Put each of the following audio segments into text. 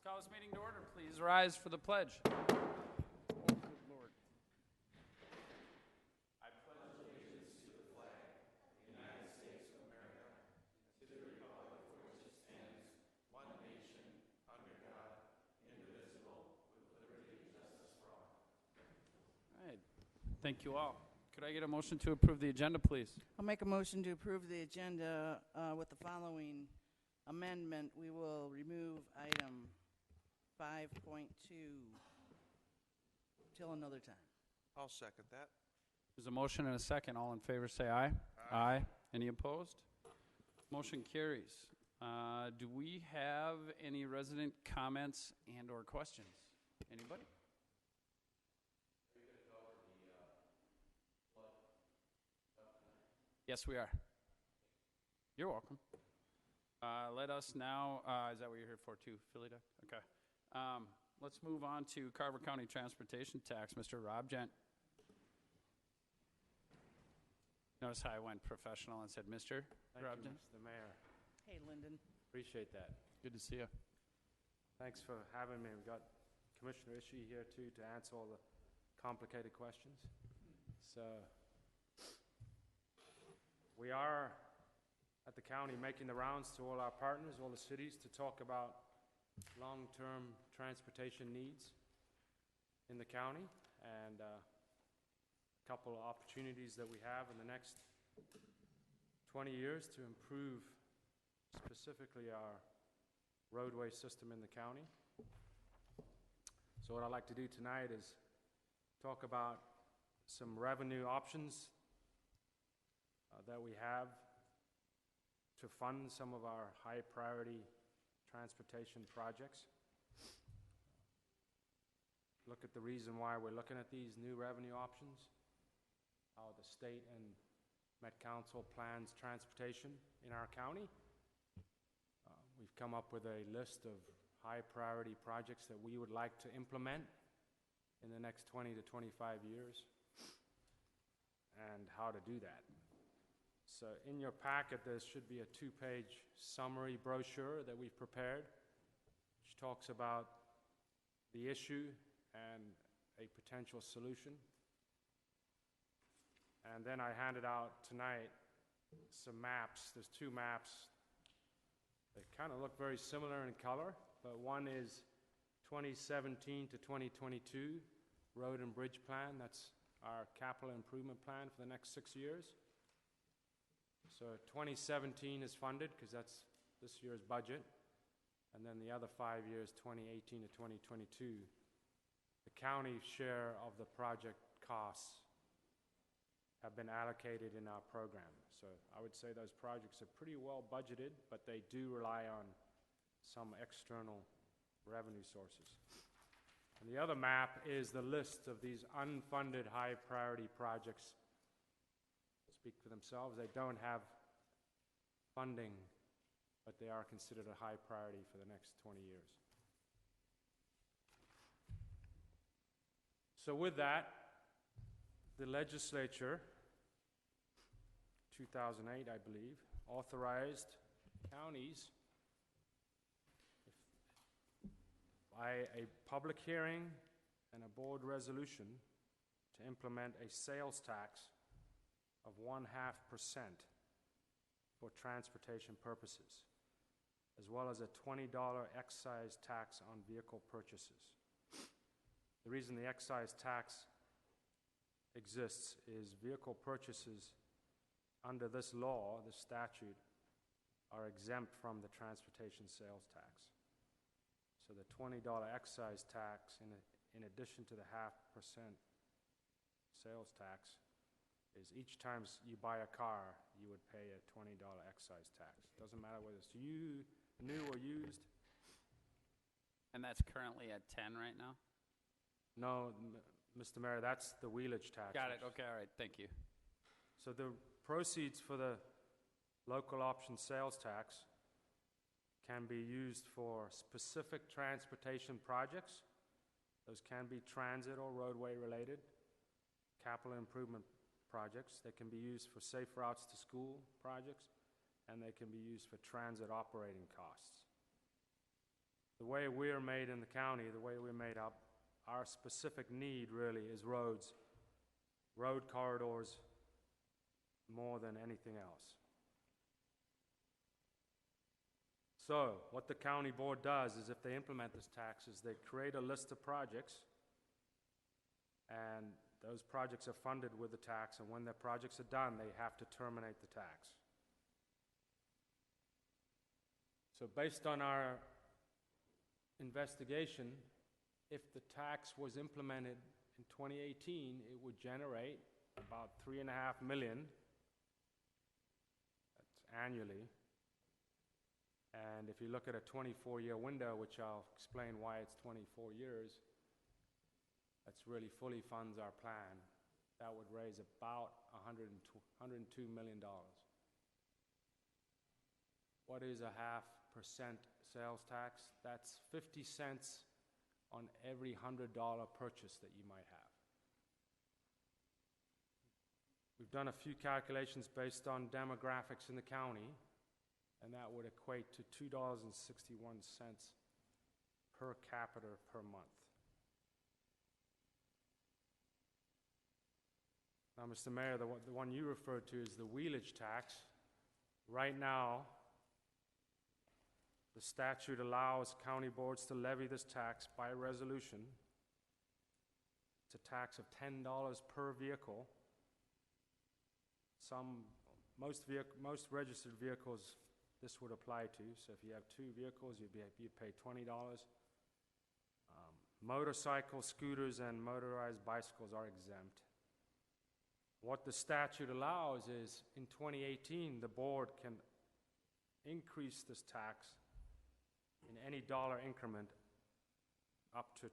Call this meeting to order. Please rise for the pledge. Oh, good Lord. I pledge allegiance to the flag of the United States of America, to the republic for which it stands, one nation, under God, indivisible, with liberty and justice for all. All right. Thank you all. Could I get a motion to approve the agenda, please? I'll make a motion to approve the agenda with the following amendment. We will remove item 5.2 till another time. I'll second that. There's a motion and a second. All in favor say aye. Aye. Any opposed? Motion carries. Do we have any resident comments and or questions? Anybody? Yes, we are. You're welcome. Let us now, is that what you're here for too, Philly Duck? Okay. Let's move on to Carver County Transportation Tax. Mr. Rob Gent. Notice how I went professional and said Mr. Rob Gent? Mr. Mayor. Hey, Lyndon. Appreciate that. Good to see you. Thanks for having me. We've got Commissioner Ishii here too to answer all the complicated questions. So we are at the county making the rounds to all our partners, all the cities, to talk about long-term transportation needs in the county and a couple of opportunities that we have in the next 20 years to improve specifically our roadway system in the county. So what I'd like to do tonight is talk about some revenue options that we have to fund some of our high priority transportation projects. Look at the reason why we're looking at these new revenue options, how the state and Met Council plans transportation in our county. We've come up with a list of high priority projects that we would like to implement in the next 20 to 25 years and how to do that. So in your packet, there should be a 2-page summary brochure that we've prepared, which talks about the issue and a potential solution. And then I handed out tonight some maps. There's 2 maps. They kind of look very similar in color, but one is 2017 to 2022 road and bridge plan. That's our capital improvement plan for the next 6 years. So 2017 is funded because that's this year's budget. And then the other 5 years, 2018 to 2022, the county share of the project costs have been allocated in our program. So I would say those projects are pretty well budgeted, but they do rely on some external revenue sources. And the other map is the list of these unfunded high priority projects. Speak for themselves. They don't have funding, but they are considered a high priority for the next 20 years. So with that, the legislature, 2008, I believe, authorized counties by a public hearing and a board resolution to implement a sales tax of 0.5% for transportation purposes, as well as a $20 excise tax on vehicle purchases. The reason the excise tax exists is vehicle purchases under this law, this statute, are exempt from the transportation sales tax. So the $20 excise tax, in addition to the 0.5% sales tax, is each time you buy a car, you would pay a $20 excise tax. Doesn't matter whether it's new or used. And that's currently at 10 right now? No, Mr. Mayor, that's the wheelage tax. Got it. Okay, all right. Thank you. So the proceeds for the local option sales tax can be used for specific transportation projects. Those can be transit or roadway related, capital improvement projects. They can be used for safe routes to school projects, and they can be used for transit operating costs. the way we're made in the county, the way we're made up, our specific need really is roads, road corridors, more than anything else. So, what the county board does is if they implement this tax is they create a list of projects, and those projects are funded with the tax, and when their projects are done, they have to terminate the tax. So based on our investigation, if the tax was implemented in 2018, it would generate about $3.5 million. That's annually. And if you look at a 24-year window, which I'll explain why it's 24 years, that's really fully funds our plan. That would raise about $102 million. What is a 0.5% sales tax? That's 50 cents on every $100 purchase that you might have. We've done a few calculations based on demographics in the county, and that would equate to $2.61 per capita per month. Now, Mr. Mayor, the one you referred to is the wheelage tax. Right now, the statute allows county boards to levy this tax by resolution. It's a tax of $10 per vehicle. Most registered vehicles this would apply to. So if you have 2 vehicles, you'd pay $20. Motorcycles, scooters, and motorized bicycles are exempt. What the statute allows is, in 2018, the board can increase this tax in any dollar increment up to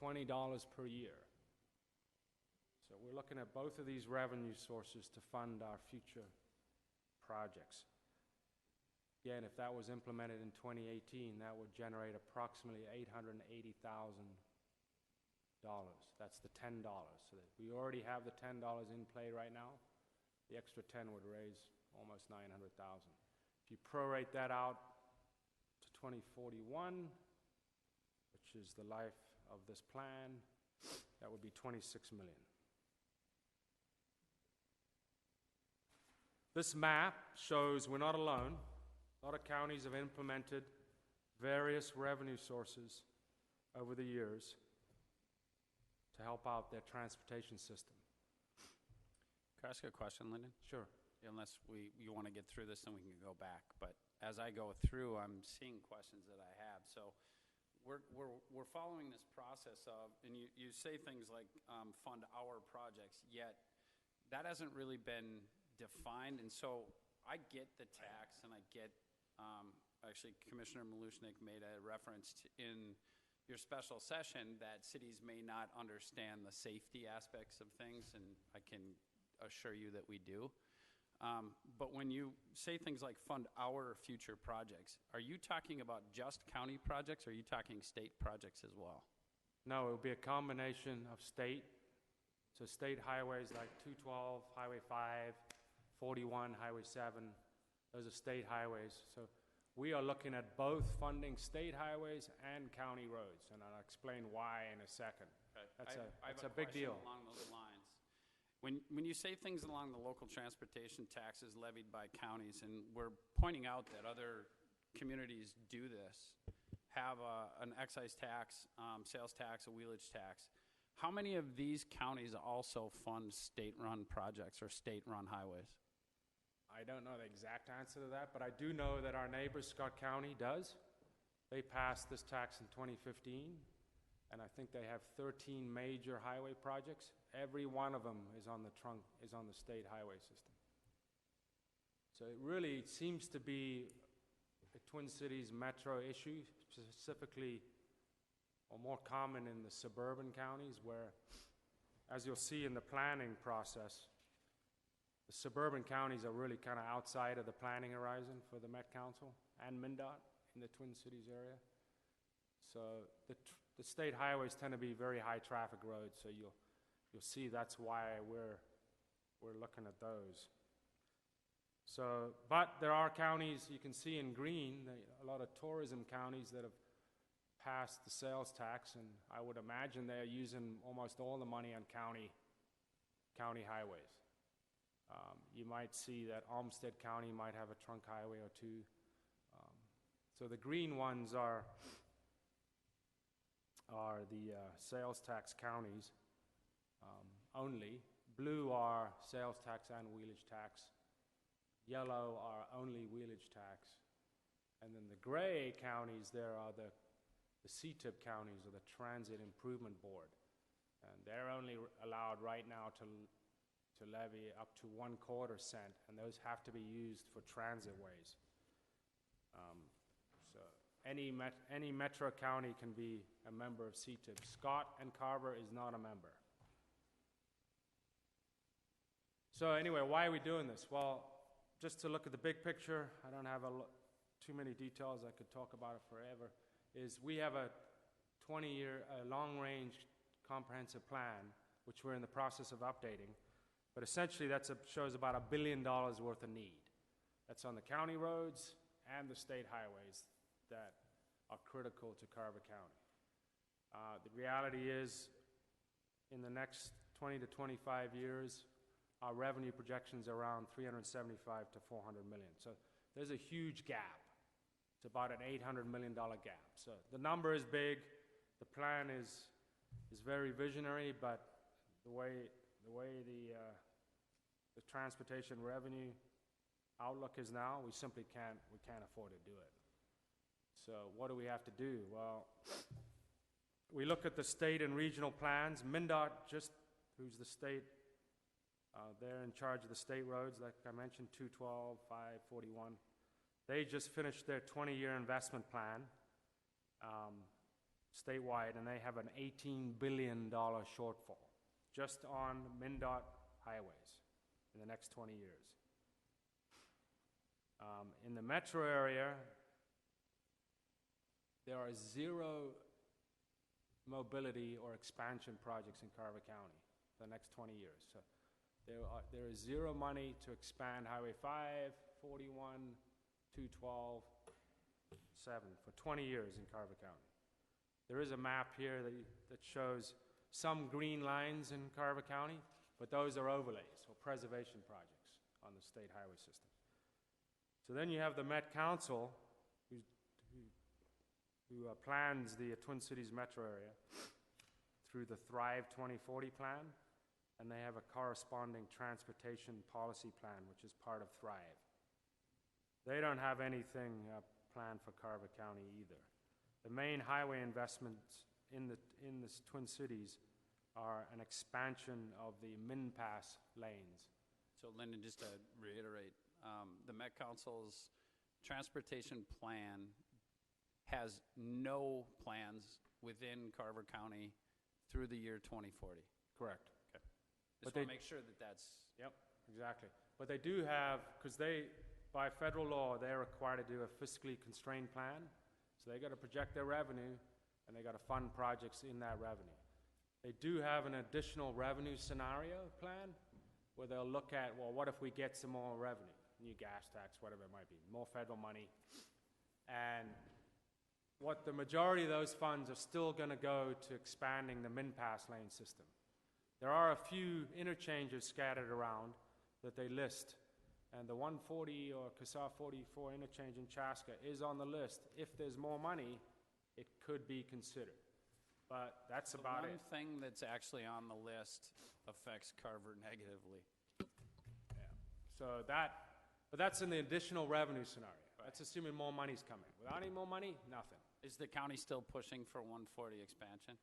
$20 per year. So we're looking at both of these revenue sources to fund our future projects. Again, if that was implemented in 2018, that would generate approximately $880,000. That's the $10. So that we already have the $10 in play right now. The extra 10 would raise almost $900,000. If you prorate that out to 2041, which is the life of this plan, that would be $26 million. This map shows we're not alone. A lot of counties have implemented various revenue sources over the years to help out their transportation system. Can I ask a question, Lyndon? Sure. Unless you want to get through this, then we can go back. But as I go through, I'm seeing questions that I have. So we're following this process of, and you say things like fund our projects, yet that hasn't really been defined. And so I get the tax, and I get, actually Commissioner Malushnik made a reference in your special session that cities may not understand the safety aspects of things, and I can assure you that we do. But when you say things like fund our future projects, are you talking about just county projects, or are you talking state projects as well? No, it would be a combination of state. So state highways like 212, Highway 5, 41, Highway 7, those are state highways. So we are looking at both funding state highways and county roads, and I'll explain why in a second. That's a big deal. Along those lines. When you say things along the local transportation taxes levied by counties, and we're pointing out that other communities do this, have an excise tax, sales tax, a wheelage tax, how many of these counties also fund state-run projects or state-run highways? I don't know the exact answer to that, but I do know that our neighbor, Scott County, does. They passed this tax in 2015, and I think they have 13 major highway projects. Every one of them is on the state highway system. So it really seems to be a Twin Cities metro issue, specifically or more common in the suburban counties where, as you'll see in the planning process, the suburban counties are really kind of outside of the planning horizon for the Met Council and MnDOT in the Twin Cities area. So the state highways tend to be very high traffic roads, so you'll see that's why we're looking at those. So, but there are counties you can see in green, a lot of tourism counties that have passed the sales tax, and I would imagine they're using almost all the money on county highways. You might see that Olmsted County might have a trunk highway or two. So the green ones are the sales tax counties only. Blue are sales tax and wheelage tax. Yellow are only wheelage tax. And then the gray counties, there are the CTIP counties, or the Transit Improvement Board. And they're only allowed right now to levy up to 1/4 cent, and those have to be used for transit ways. So any metro county can be a member of CTIP. Scott and Carver is not a member. So anyway, why are we doing this? Well, just to look at the big picture, I don't have too many details, I could talk about it forever, is we have a 20-year long-range comprehensive plan, which we're in the process of updating. But essentially, that shows about $1 billion worth of need. That's on the county roads and the state highways that are critical to Carver County. The reality is, in the next 20 to 25 years, our revenue projections are around $375 to $400 million. So there's a huge gap. It's about an $800 million gap. So the number is big. The plan is very visionary, but the way the transportation revenue outlook is now, we simply can't afford to do it. So what do we have to do? Well, we look at the state and regional plans. MnDOT, who's the state, they're in charge of the state roads, like I mentioned, 212, 541. They just finished their 20-year investment plan statewide, and they have an $18 billion shortfall just on MnDOT highways in the next 20 years. In the metro area, there are 0 mobility or expansion projects in Carver County for the next 20 years. So there is 0 money to expand Highway 5, 41, 212, 7 for 20 years in Carver County. There is a map here that shows some green lines in Carver County, but those are overlays or preservation projects on the state highway system. So then you have the Met Council, who plans the Twin Cities metro area through the Thrive 2040 plan, and they have a corresponding transportation policy plan, which is part of Thrive. They don't have anything planned for Carver County either. The main highway investments in the Twin Cities are an expansion of the MnPass lanes. So Lyndon, just to reiterate, the Met Council's transportation plan has no plans within Carver County through the year 2040. Correct. Okay. Just want to make sure that that's... Yep, exactly. But they do have, because by federal law, they're required to do a fiscally constrained plan. So they got to project their revenue, and they got to fund projects in that revenue. They do have an additional revenue scenario plan where they'll look at, well, what if we get some more revenue? New gas tax, whatever it might be, more federal money. And what the majority of those funds are still going to go to expanding the MnPass lane system. There are a few interchanges scattered around that they list, and the 140 or CASA 44 interchange in Chaska is on the list. If there's more money, it could be considered. But that's about it. One thing that's actually on the list affects Carver negatively. Yeah. So but that's in the additional revenue scenario. Right. That's assuming more money's coming. Without any more money, nothing. Is the county still pushing for 140 expansion?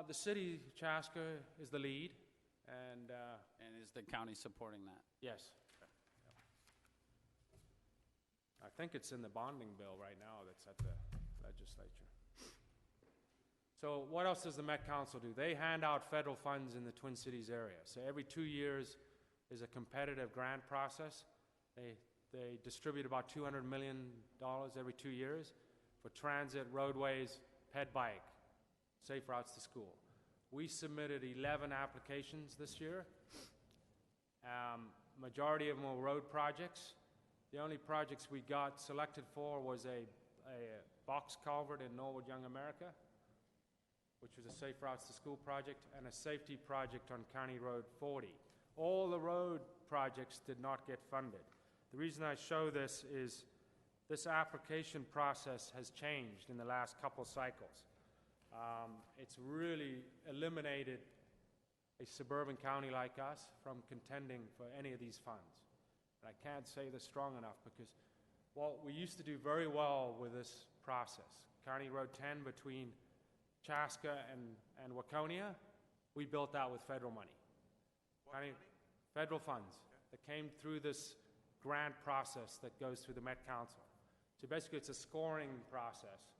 The city, Chaska, is the lead, and is the county supporting that? yes. Okay. Yeah. I think it's in the bonding bill right now that's at the legislature. So what else does the Met Council do? They hand out federal funds in the Twin Cities area. So every 2 years is a competitive grant process. They distribute about $200 million every 2 years for transit, roadways, ped bike, safe routes to school. We submitted 11 applications this year. Majority of them were road projects. The only projects we got selected for was a box culvert in Norwood Young America, which was a Safe Routes to School project, and a safety project on County Road 40. All the road projects did not get funded. The reason I show this is this application process has changed in the last couple cycles. It's really eliminated a suburban county like us from contending for any of these funds. And I can't say this strong enough because we used to do very well with this process. County Road 10 between Chaska and Waconia, we built that with federal money. Federal funds that came through this grant process that goes through the Met Council. So basically it's a scoring process,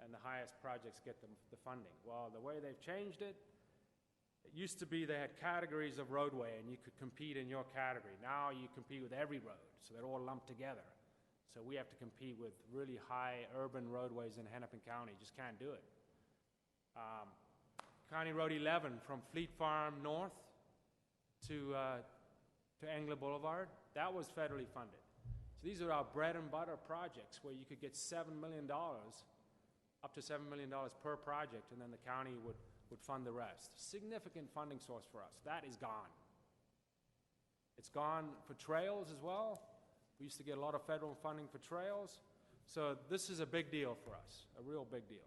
and the highest projects get the funding. Well, the way they've changed it, it used to be they had categories of roadway and you could compete in your category. Now you compete with every road, so they're all lumped together. So we have to compete with really high urban roadways in Hennepin County. Just can't do it. County Road 11 from Fleet Farm north to Engler Boulevard, that was federally funded. So these are our bread and butter projects where you could get $7 million, up to $7 million per project, and then the county would fund the rest. Significant funding source for us. That is gone. It's gone for trails as well. We used to get a lot of federal funding for trails. So this is a big deal for us, a real big deal.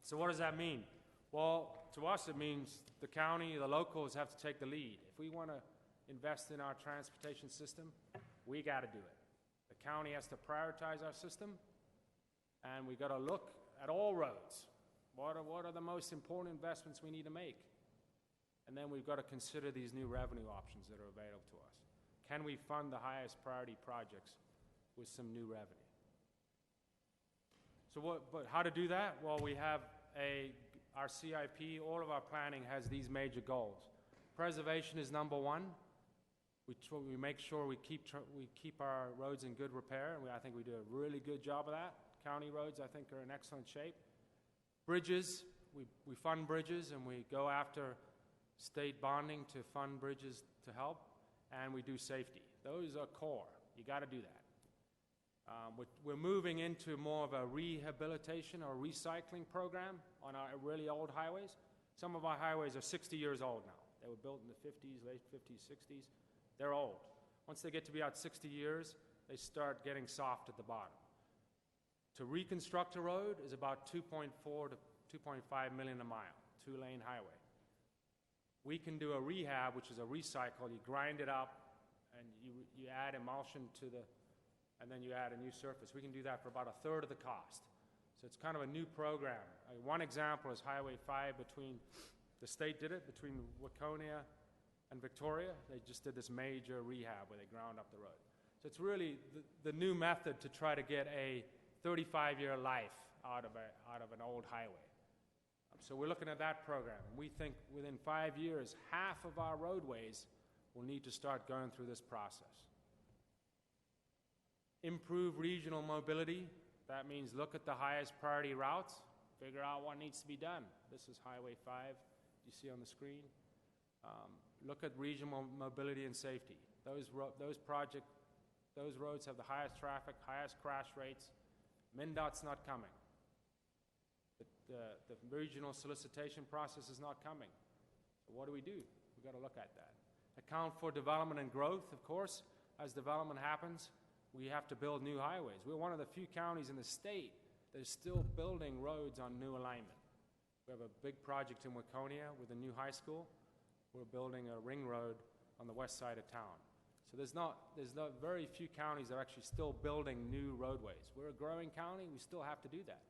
So what does that mean? Well, to us it means the county, the locals have to take the lead. If we want to invest in our transportation system, we got to do it. The county has to prioritize our system, and we got to look at all roads. What are the most important investments we need to make? And then we've got to consider these new revenue options that are available to us. Can we fund the highest priority projects with some new revenue? So but how to do that? Well, we have our CIP, all of our planning has these major goals. Preservation is number one. We make sure we keep our roads in good repair, and I think we do a really good job of that. County roads, I think, are in excellent shape. Bridges, we fund bridges, and we go after state bonding to fund bridges to help, and we do safety. Those are core. You got to do that. We're moving into more of a rehabilitation or recycling program on our really old highways. Some of our highways are 60 years old now. They were built in the 50s, late 50s, 60s. They're old. Once they get to be out 60 years, they start getting soft at the bottom. To reconstruct a road is about $2.4 to $2.5 million a mile, two-lane highway. We can do a rehab, which is a recycle. You grind it up, and you add emulsion and then you add a new surface. We can do that for about a third of the cost. So it's kind of a new program. One example is Highway 5 the state did it, between Waconia and Victoria. They just did this major rehab where they ground up the road. So it's really the new method to try to get a 35-year life out of an old highway. So we're looking at that program. We think within 5 years, half of our roadways will need to start going through this process. Improve regional mobility. That means look at the highest priority routes, figure out what needs to be done. This is Highway 5, you see on the screen. Look at regional mobility and safety. Those roads have the highest traffic, highest crash rates. MnDOT's not coming. The regional solicitation process is not coming. So what do? We've got to look at that. Account for development and growth, of course. As development happens, we have to build new highways. We're one of the few counties in the state that is still building roads on new alignment. We have a big project in Waconia with a new high school. We're building a ring road on the west side of town. So there's not very few counties that are actually still building new roadways. We're a growing county, we still have to do that.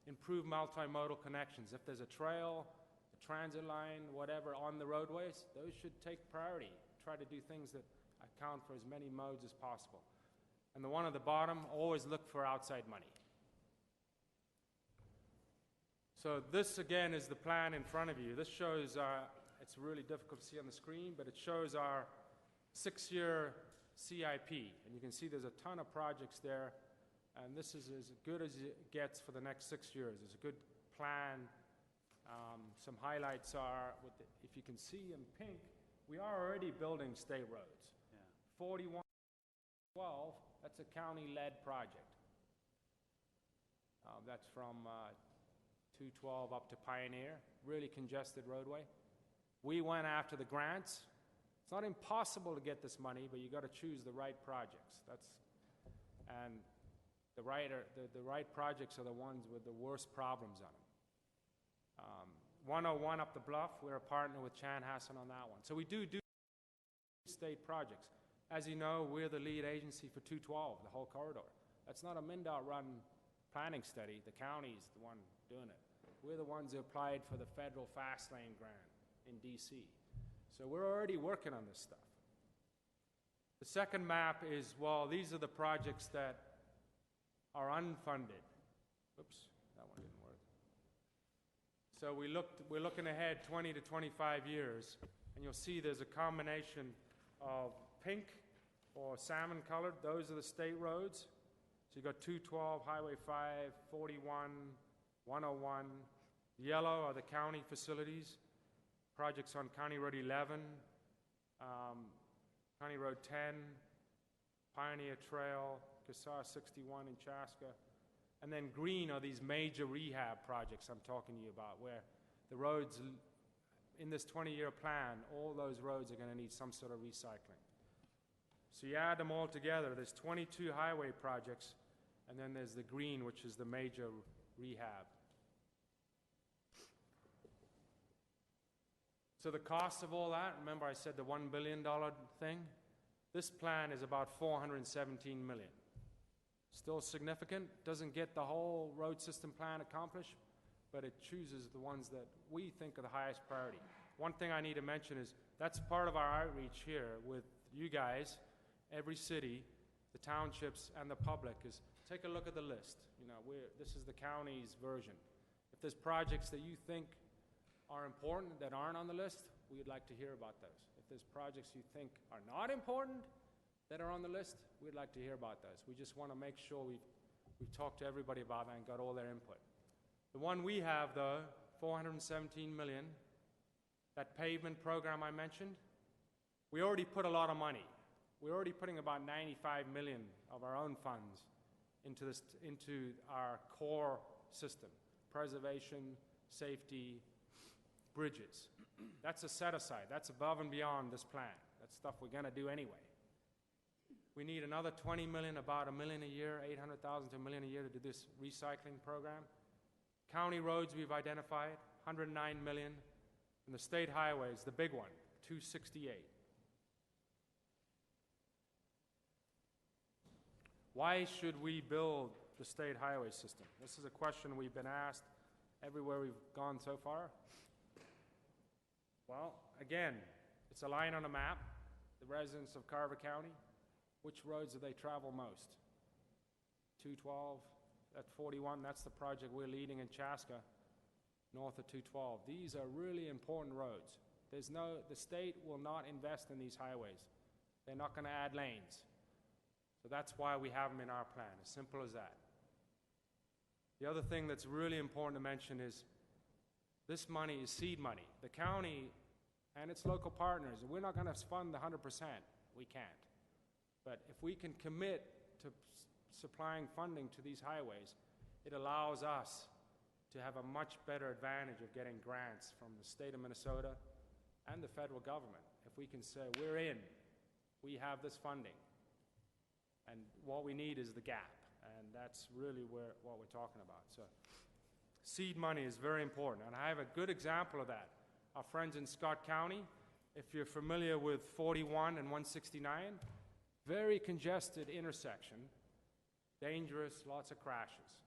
Improve multimodal connections. If there's a trail, a transit line, whatever on the roadways, those should take priority. Try to do things that account for as many modes as possible. And the one at the bottom, always look for outside money. So this, again, is the plan in front of you. This shows, it's really difficult to see on the screen, but it shows our 6-year CIP. And you can see there's a ton of projects there. And this is as good as it gets for the next 6 years. It's a good plan. Some highlights are, if you can see in pink, we are already building state roads. Yeah. 4112, that's a county-led project. That's from 212 up to Pioneer, really congested roadway. We went after the grants. It's not impossible to get this money, but you got to choose the right projects. And the right projects are the ones with the worst problems on them. 101 up the bluff, we're a partner with Chanhassen on that one. So we do state projects. As you know, we're the lead agency for 212, the whole corridor. That's not a MnDOT-run planning study. The county's the one doing it. We're the ones who applied for the federal fast lane grant in D.C. So we're already working on this stuff. The second map is, well, these are the projects that are unfunded. Oops, that one didn't work. So we're looking ahead 20 to 25 years, and you'll see there's a combination of pink or salmon colored. Those are the state roads. So you've got 212, Highway 5, 41, 101. Yellow are the county facilities. Projects on County Road 11, County Road 10, Pioneer Trail, Casar 61 in Chaska. And then green are these major rehab projects I'm talking to you about, where the roads, in this 20-year plan, all those roads are going to need some sort of recycling. So you add them all together, there's 22 highway projects, and then there's the green, which is the major rehab. So the cost of all that, remember I said the $1 billion thing? This plan is about $417 million. Still significant, doesn't get the whole road system plan accomplished, but it chooses the ones that we think are the highest priority. One thing I need to mention is that's part of our outreach here with you guys, every city, the townships, and the public, is take a look at the list. You know, this is the county's version. If there's projects that you think are important that aren't on the list, we'd like to hear about those. If there's projects you think are not important that are on the list, we'd like to hear about those. We just want to make sure we've talked to everybody about that and got all their input. The one we have, though, $417 million, that pavement program I mentioned, we already put a lot of money. We're already putting about $95 million of our own funds into our core system, preservation, safety, bridges. That's a set-aside. That's above and beyond this plan. That's stuff we're going to do anyway. We need another $20 million, about $1 million a year, $800,000 to $1 million a year to do this recycling program. County roads we've identified, $109 million. And the state highways, the big one, $268. Why should we build the state highway system? This is a question we've been asked everywhere we've gone so far. Well, again, it's a line on a map. The residents of Carver County, which roads do they travel most? 212, that's 41, that's the project we're leading in Chaska, north of 212. These are really important roads. The state will not invest in these highways. They're not going to add lanes. So that's why we have them in our plan, as simple as that. The other thing that's really important to mention is this money is seed money. The county and its local partners, we're not going to fund the 100%. We can't. But if we can commit to supplying funding to these highways, it allows us to have a much better advantage of getting grants from the state of Minnesota and the federal government. If we can say, we're in, we have this funding, and what we need is the gap, and that's really what we're talking about. So seed money is very important, and I have a good example of that. Our friends in Scott County, if you're familiar with 41 and 169, very congested intersection, dangerous, lots of crashes.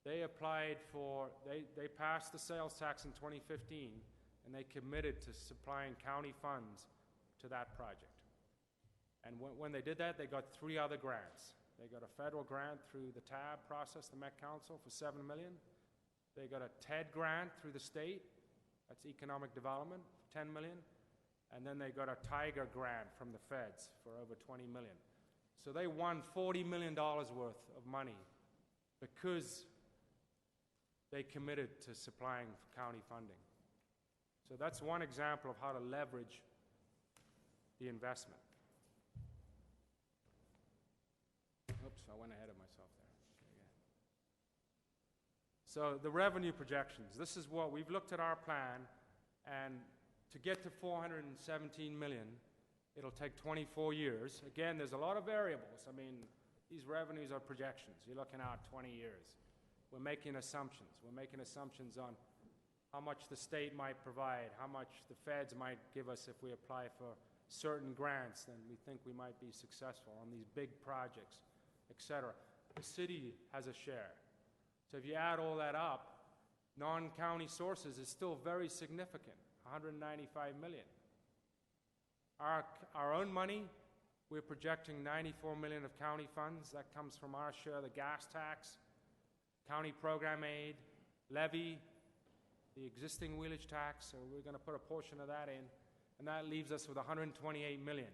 They applied for, they passed the sales tax in 2015, and they committed to supplying county funds to that project. And when they did that, they got 3 other grants. They got a federal grant through the TAB process, the Met Council, for $7 million. They got a TED grant through the state, that's economic development, $10 million. And then they got a Tiger grant from the feds for over $20 million. So they won $40 million worth of money because they committed to supplying county funding. So that's one example of how to leverage the investment. Oops, I went ahead of myself there. So the revenue projections, this is what, we've looked at our plan, and to get to 417 million, it'll take 24 years. Again, there's a lot of variables. I mean, these revenues are projections. You're looking out 20 years. We're making assumptions. We're making assumptions on how much the state might provide, how much the feds might give us if we apply for certain grants, then we think we might be successful on these big projects, et cetera. The city has a share. So if you add all that up, non-county sources is still very significant, 195 million. Our own money, we're projecting 94 million of county funds. That comes from our share of the gas tax, county program aid, levy, the existing wheelage tax, so we're going to put a portion of that in, and that leaves us with 128 million.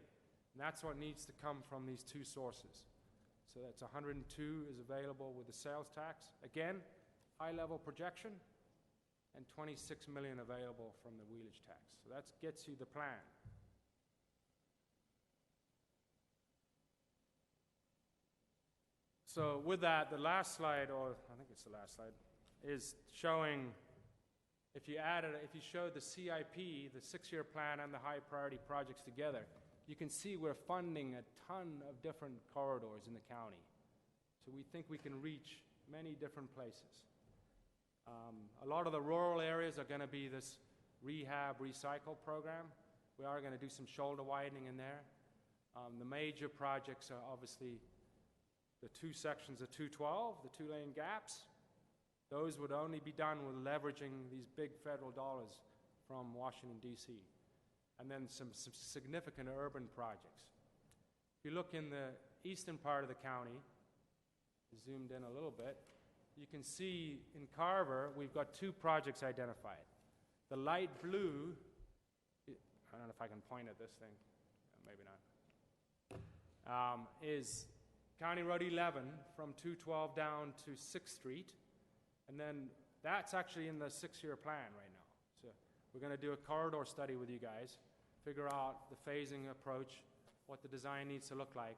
And that's what needs to come from these two sources. So that's 102 is available with the sales tax. Again, high-level projection, and 26 million available from the wheelage tax. So that gets you the plan. So with that, the last slide, or I think it's the last slide, is showing, if you show the CIP, the 6-year plan, and the high priority projects together, you can see we're funding a ton of different corridors in the county. So we think we can reach many different places. A lot of the rural areas are going to be this rehab, recycle program. We are going to do some shoulder widening in there. The major projects are obviously the two sections of 212, the 2-lane gaps. Those would only be done with leveraging these big federal dollars from Washington, D.C. And then some significant urban projects. If you look in the eastern part of the county, zoomed in a little bit, you can see in Carver, we've got 2 projects identified. The light blue, I don't know if I can point at this thing, maybe not, is County Road 11 from 212 down to 6th Street. And then that's actually in the 6-year plan right now. So we're going to do a corridor study with you guys, figure out the phasing approach, what the design needs to look like.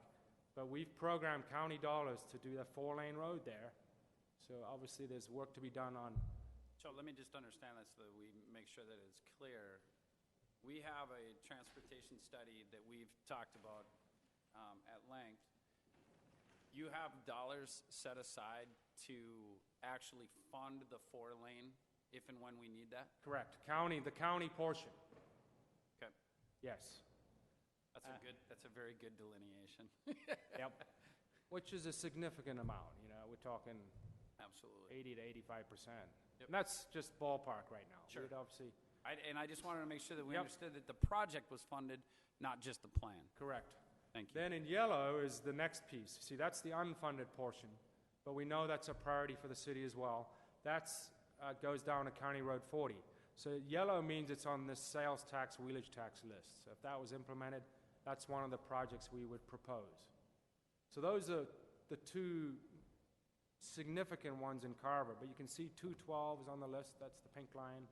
But we've programmed county dollars to do a 4-lane road there. So obviously there's work to be done on. So let me just understand this so that we make sure that it's clear. We have a transportation study that we've talked about at length. You have dollars set aside to actually fund the 4-lane if and when we need that? Correct. The county portion. Okay. Yes. That's a very good delineation. Yep. Which is a significant amount. You know, we're talking absolutely 80 to 85%. Yep. And that's just ballpark right now. Sure. We'd obviously. And I just wanted to make sure that we Yep. understood that the project was funded, not just the plan. Correct. Thank you. Then in yellow is the next piece. See, that's the unfunded portion, but we know that's a priority for the city as well. That goes down to County Road 40. So yellow means it's on this sales tax, wheelage tax list. So if that was implemented, that's one of the projects we would propose. So those are the 2 significant ones in Carver, but you can see 212 is on the list. That's the pink line.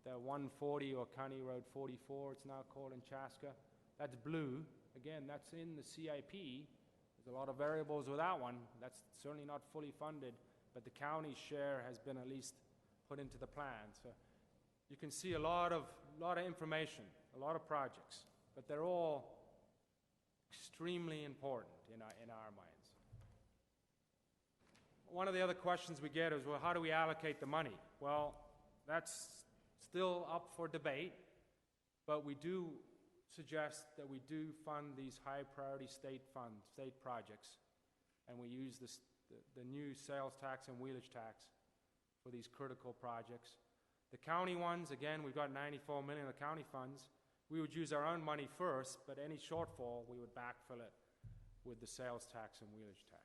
The 140 or County Road 44, it's now called in Chaska. That's blue. Again, that's in the CIP. There's a lot of variables with that one. That's certainly not fully funded, but the county share has been at least put into the plan. So you can see a lot of information, a lot of projects, but they're all extremely important in our minds. One of the other questions we get is, well, how do we allocate the money? Well, that's still up for debate, but we do suggest that we do fund these high-priority state projects, and we use the new sales tax and wheelage tax for these critical projects. The county ones, again, we've got 94 million of county funds. We would use our own money first, but any shortfall, we would backfill it with the sales tax and wheelage tax.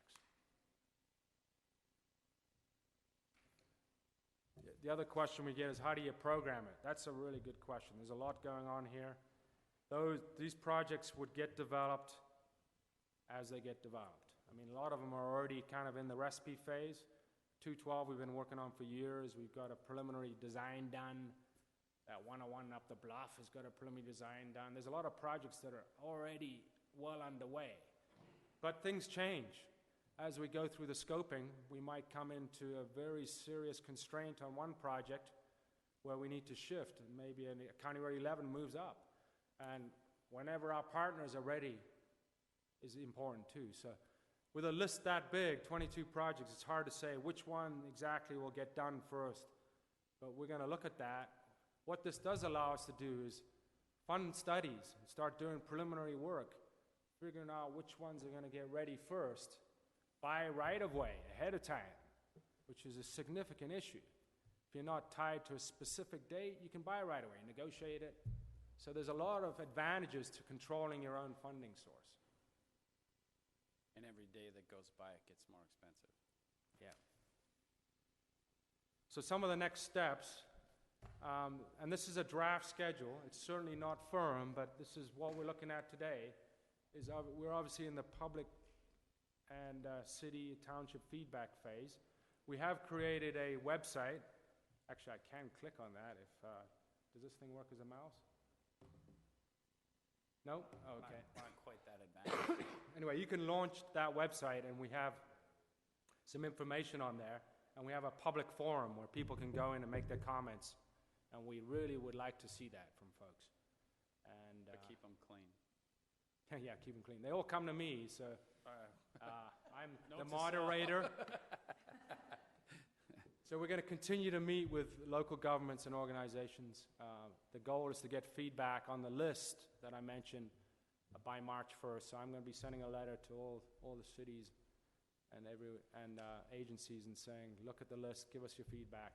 The other question we get is, how do you program it? That's a really good question. There's a lot going on here. These projects would get developed as they get developed. I mean, a lot of them are already kind of in the recipe phase. 212 we've been working on for years. We've got a preliminary design done. That 101 up the bluff has got a preliminary design done. There's a lot of projects that are already well underway. But things change. as we go through the scoping, we might come into a very serious constraint on one project where we need to shift, and maybe a County Road 11 moves up. And whenever our partners are ready is important too. So with a list that big, 22 projects, it's hard to say which one exactly will get done first. But we're going to look at that. What this does allow us to do is fund studies and start doing preliminary work, figuring out which ones are going to get ready first, buy right-of-way ahead of time, which is a significant issue. If you're not tied to a specific date, you can buy right-of-way, negotiate it. So there's a lot of advantages to controlling your own funding source. And every day that goes by, it gets more expensive. Yeah. So some of the next steps, and this is a draft schedule. It's certainly not firm, but this is what we're looking at today. We're obviously in the public and city township feedback phase. We have created a website. Actually, I can click on that. Does this thing work as a mouse? No? Oh, okay. Not quite that advanced. Anyway, you can launch that website, and we have some information on there, and we have a public forum where people can go in and make their comments, and we really would like to see that from folks. And But keep them clean. yeah, keep them clean. They all come to me, so I'm Note the to moderator. So we're going to continue to meet with local governments and organizations. The goal is to get feedback on the list that I mentioned by March 1st. So I'm going to be sending a letter to all the cities and agencies and saying, look at the list, give us your feedback.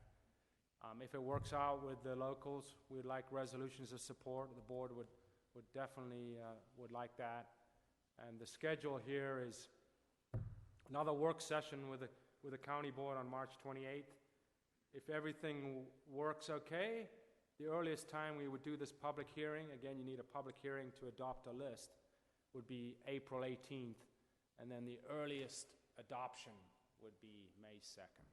If it works out with the locals, we'd like resolutions of support. The board would definitely would like that. And the schedule here is another work session with the county board on March 28th. If everything works okay, the earliest time we would do this public hearing, again, you need a public hearing to adopt a list, would be April 18th, and then the earliest adoption would be May 2nd.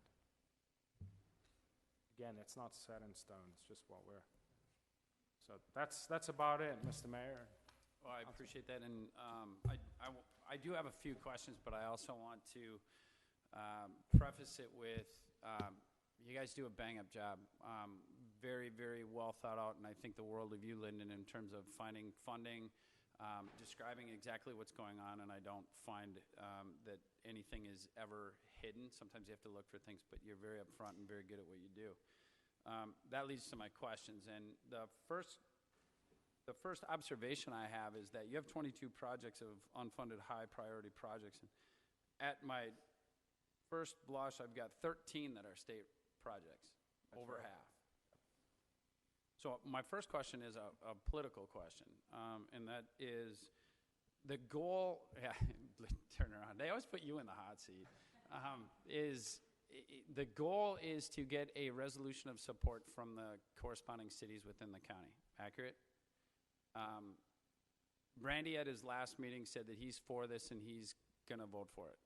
Again, it's not set in stone, it's just what we're... So that's about it, Mr. Mayor. Well, I appreciate that, and I do have a few questions, but I also want to preface it with, you guys do a bang-up job. Very, very well thought out, and I think the world of you, Lyndon, in terms of finding funding, describing exactly what's going on, and I don't find that anything is ever hidden. Sometimes you have to look for things, but you're very upfront and very good at what you do. That leads to my questions, and the first observation I have is that you have 22 projects of unfunded high-priority projects. And at my first blush, I've got 13 that are state projects, over half. So my first question is a political question, and that is the goal, yeah, turn around, they always put you in the hot seat, the goal is to get a resolution of support from the corresponding cities within the county, accurate? Randy at his last meeting said that he's for this and he's gonna vote for it,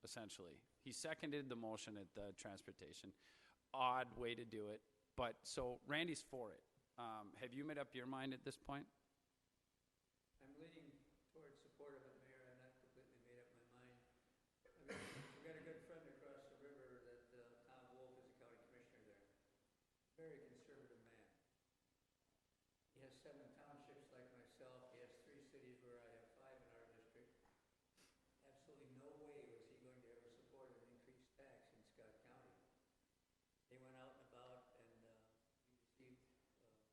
essentially. He seconded the motion at the transportation. Odd way to do it, but so Randy's for it. Have you made up your mind at this point? I'm leaning towards support of it, Mayor. I'm not completely made up my mind. I mean, we've got a good friend across the river that Tom Wolf is a county commissioner there. Very conservative man. He has 7 townships like myself. He has 3 cities where I have 5 in our district. Absolutely no way was he going to ever support an increased tax in Scott County. They went out and about and we received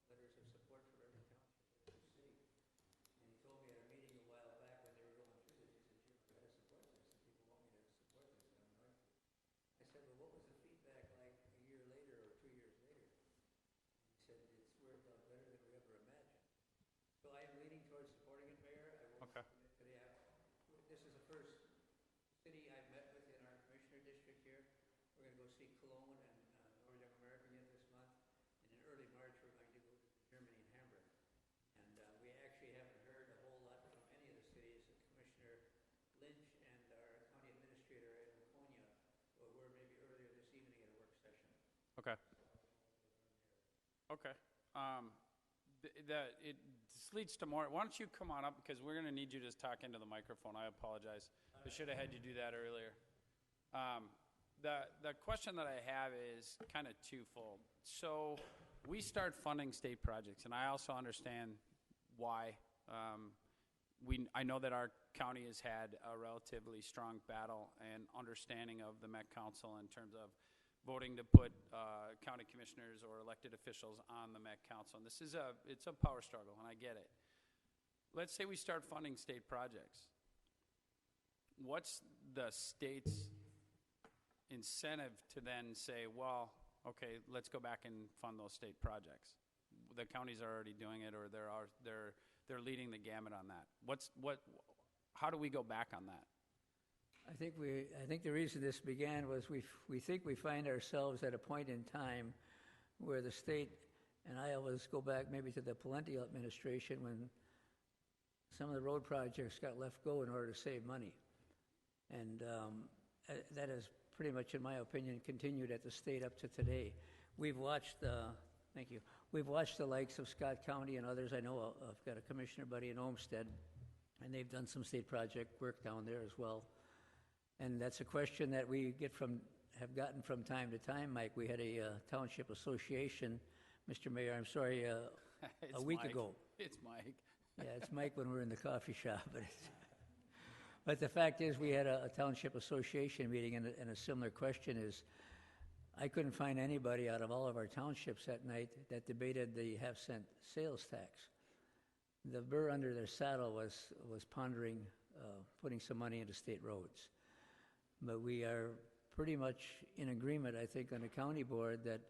letters of support from every township, every city. And he told me at a meeting a while back when they were going through this, he said, Jim, I've got to support this, and people want me to support this, and I'm going to. I said, well, what was the feedback like a year later or 2 years later? He said, it's worked out better than we ever imagined. So I am leaning towards supporting it, Mayor. I will Okay. submit today. This is the first city I've met with in our commissioner district here. We're going to go see Cologne and Northern America yet this month. And in early March, we're going to go to Germany and Hamburg. And we actually haven't heard a whole lot from any of the cities. Commissioner Lynch and our county administrator in Laconia were maybe earlier this evening at a work session. Okay. Okay. This leads to more. Why don't you come on up, because we're going to need you to talk into the microphone. I apologize. I should have had you do that earlier. The question that I have is kind of twofold. So we start funding state projects, and I also understand why. I know that our county has had a relatively strong battle and understanding of the Met Council in terms of voting to put county commissioners or elected officials on the Met Council. And it's a power struggle, and I get it. Let's say we start funding state projects. What's the state's incentive to then say, well, okay, let's go back and fund those state projects? The counties are already doing it, or they're leading the gamut on that. How do we go back on that? I think the reason this began was we think we find ourselves at a point in time where the state, and I always go back maybe to the Palential administration when some of the road projects got left go in order to save money. And that has pretty much, in my opinion, continued at the state up to today. We've watched, thank you, we've watched the likes of Scott County and others. I know I've got a commissioner buddy in Olmsted, and they've done some state project work down there as well. And that's a question that we have gotten from time to time, Mike. We had a township association, Mr. Mayor, I'm sorry, a week ago. It's Mike. Yeah, it's Mike when we're in the coffee shop. But the fact is, we had a township association meeting, and a similar question is, I couldn't find anybody out of all of our townships that night that debated the half-cent sales tax. The burr under their saddle was pondering putting some money into state roads. But we are pretty much in agreement, I think, on the county board that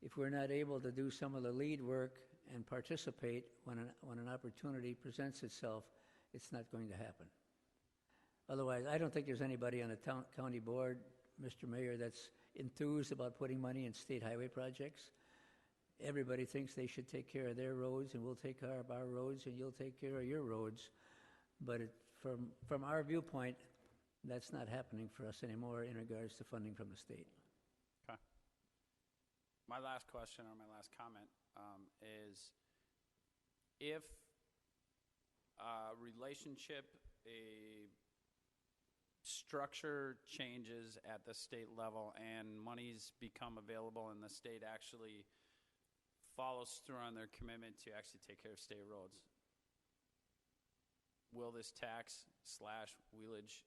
if we're not able to do some of the lead work and participate when an opportunity presents itself, it's not going to happen. Otherwise, I don't think there's anybody on the county board, Mr. Mayor, that's enthused about putting money in state highway projects. Everybody thinks they should take care of their roads, and we'll take care of our roads, and you'll take care of your roads. But from our viewpoint, that's not happening for us anymore in regards to funding from the state. Okay. My last question, or my last comment, is if a relationship, a structure changes at the state level and monies become available and the state actually follows through on their commitment to actually take care of state roads, will this tax / wheelage,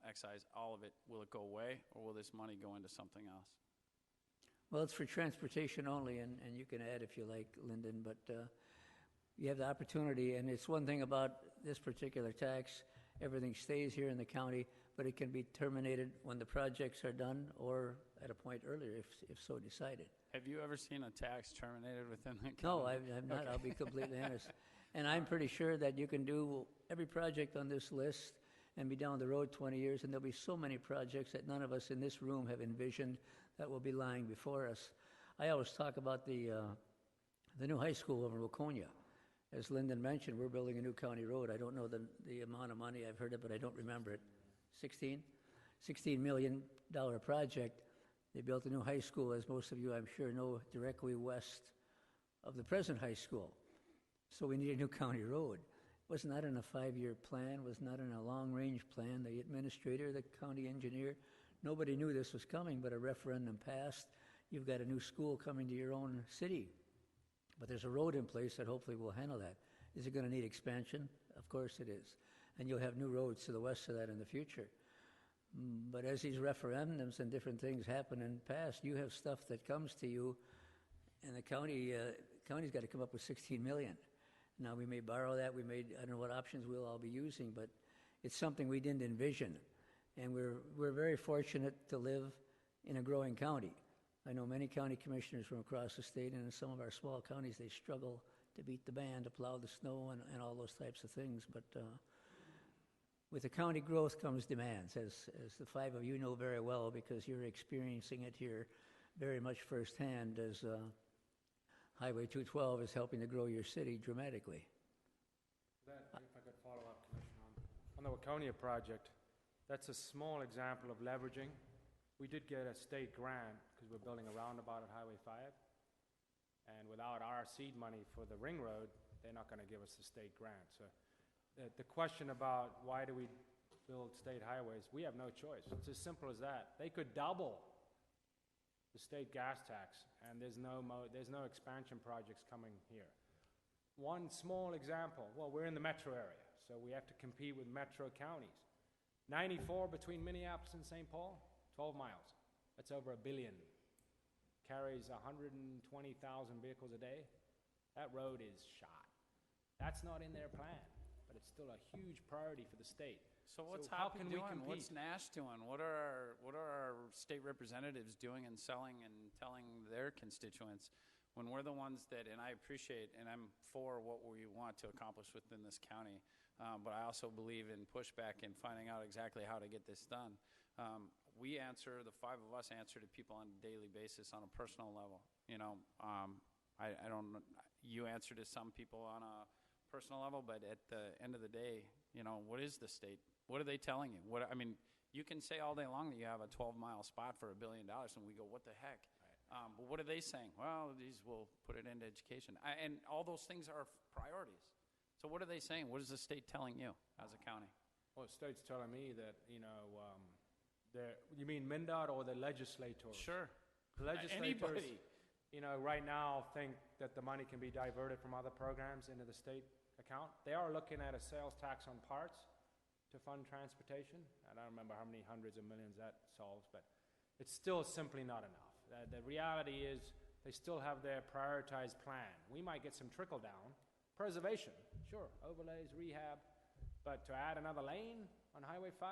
excise, all of it, will it go away, or will this money go into something else? Well, it's for transportation only, and you can add if you like, Lyndon, but you have the opportunity, and it's one thing about this particular tax, everything stays here in the county, but it can be terminated when the projects are done or at a point earlier if so decided. Have you ever seen a tax terminated within the county? No, I've not. Okay. I'll be completely honest. And I'm pretty sure that you can do every project on this list and be down the road 20 years, and there'll be so many projects that none of us in this room have envisioned that will be lying before us. I always talk about the new high school over in Waconia. As Lyndon mentioned, we're building a new county road. I don't know the amount of money. I've heard it, but I don't remember it. $16 million project. They built a new high school, as most of you, I'm sure, know, directly west of the present high school. So we need a new county road. It was not in a 5-year plan, was not in a long-range plan. The administrator, the county engineer, nobody knew this was coming, but a referendum passed. You've got a new school coming to your own city. But there's a road in place that hopefully will handle that. Is it going to need expansion? Of course it is. And you'll have new roads to the west of that in the future. But as these referendums and different things happen and pass, you have stuff that comes to you, and the county's got to come up with $16 million. Now, we may borrow that. I don't know what options we'll all be using, but it's something we didn't envision. And we're very fortunate to live in a growing county. I know many county commissioners from across the state, and in some of our small counties, they struggle to beat the band, to plow the snow, and all those types of things. But with the county growth comes demands, as the five of you know very well, because you're experiencing it here very much firsthand, as Highway 212 is helping to grow your city dramatically. If I could follow up, Commissioner, on the Waconia project, that's a small example of leveraging. We did get a state grant because we're building a roundabout at Highway 5, and without our seed money for the ring road, they're not going to give us the state grant. So the question about why do we build state highways. We have no choice. It's as simple as that. They could double the state gas tax, and there's no expansion projects coming here. One small example, well, we're in the metro area, so we have to compete with metro counties. 94 between Minneapolis and St. Paul, 12 miles. That's over 1 billion. Carries 120,000 vehicles a day. That road is shot. That's not in their plan, but it's still a huge priority for the state. So what's how Hoppy can we doing? compete? What's Nash doing? What are our state representatives doing and selling and telling their constituents when we're the ones that, and I appreciate, and I'm for what we want to accomplish within this county, but I also believe in pushback and finding out exactly how to get this done. We answer, the five of us answer to people on a daily basis on a personal level. You know, I don't, you answer to some people on a personal level, but at the end of the day, you know, what is the state? What are they telling you? I mean, you can say all day long that you have a 12-mile spot for $1 billion, and we go, what the heck? Right. But what are they saying? Well, these will put it into education. And all those things are priorities. So what are they saying? What is the state telling you as a county? Well, the state's telling me that, you know, you mean MnDOT or the legislators? Sure. The legislators, Anybody. you know, right now think that the money can be diverted from other programs into the state account. They are looking at a sales tax on parts to fund transportation. I don't remember how many hundreds of millions that solves, but it's still simply not enough. The reality is they still have their prioritized plan. We might get some trickle down. Preservation, sure, overlays, rehab, but to add another lane on Highway 5,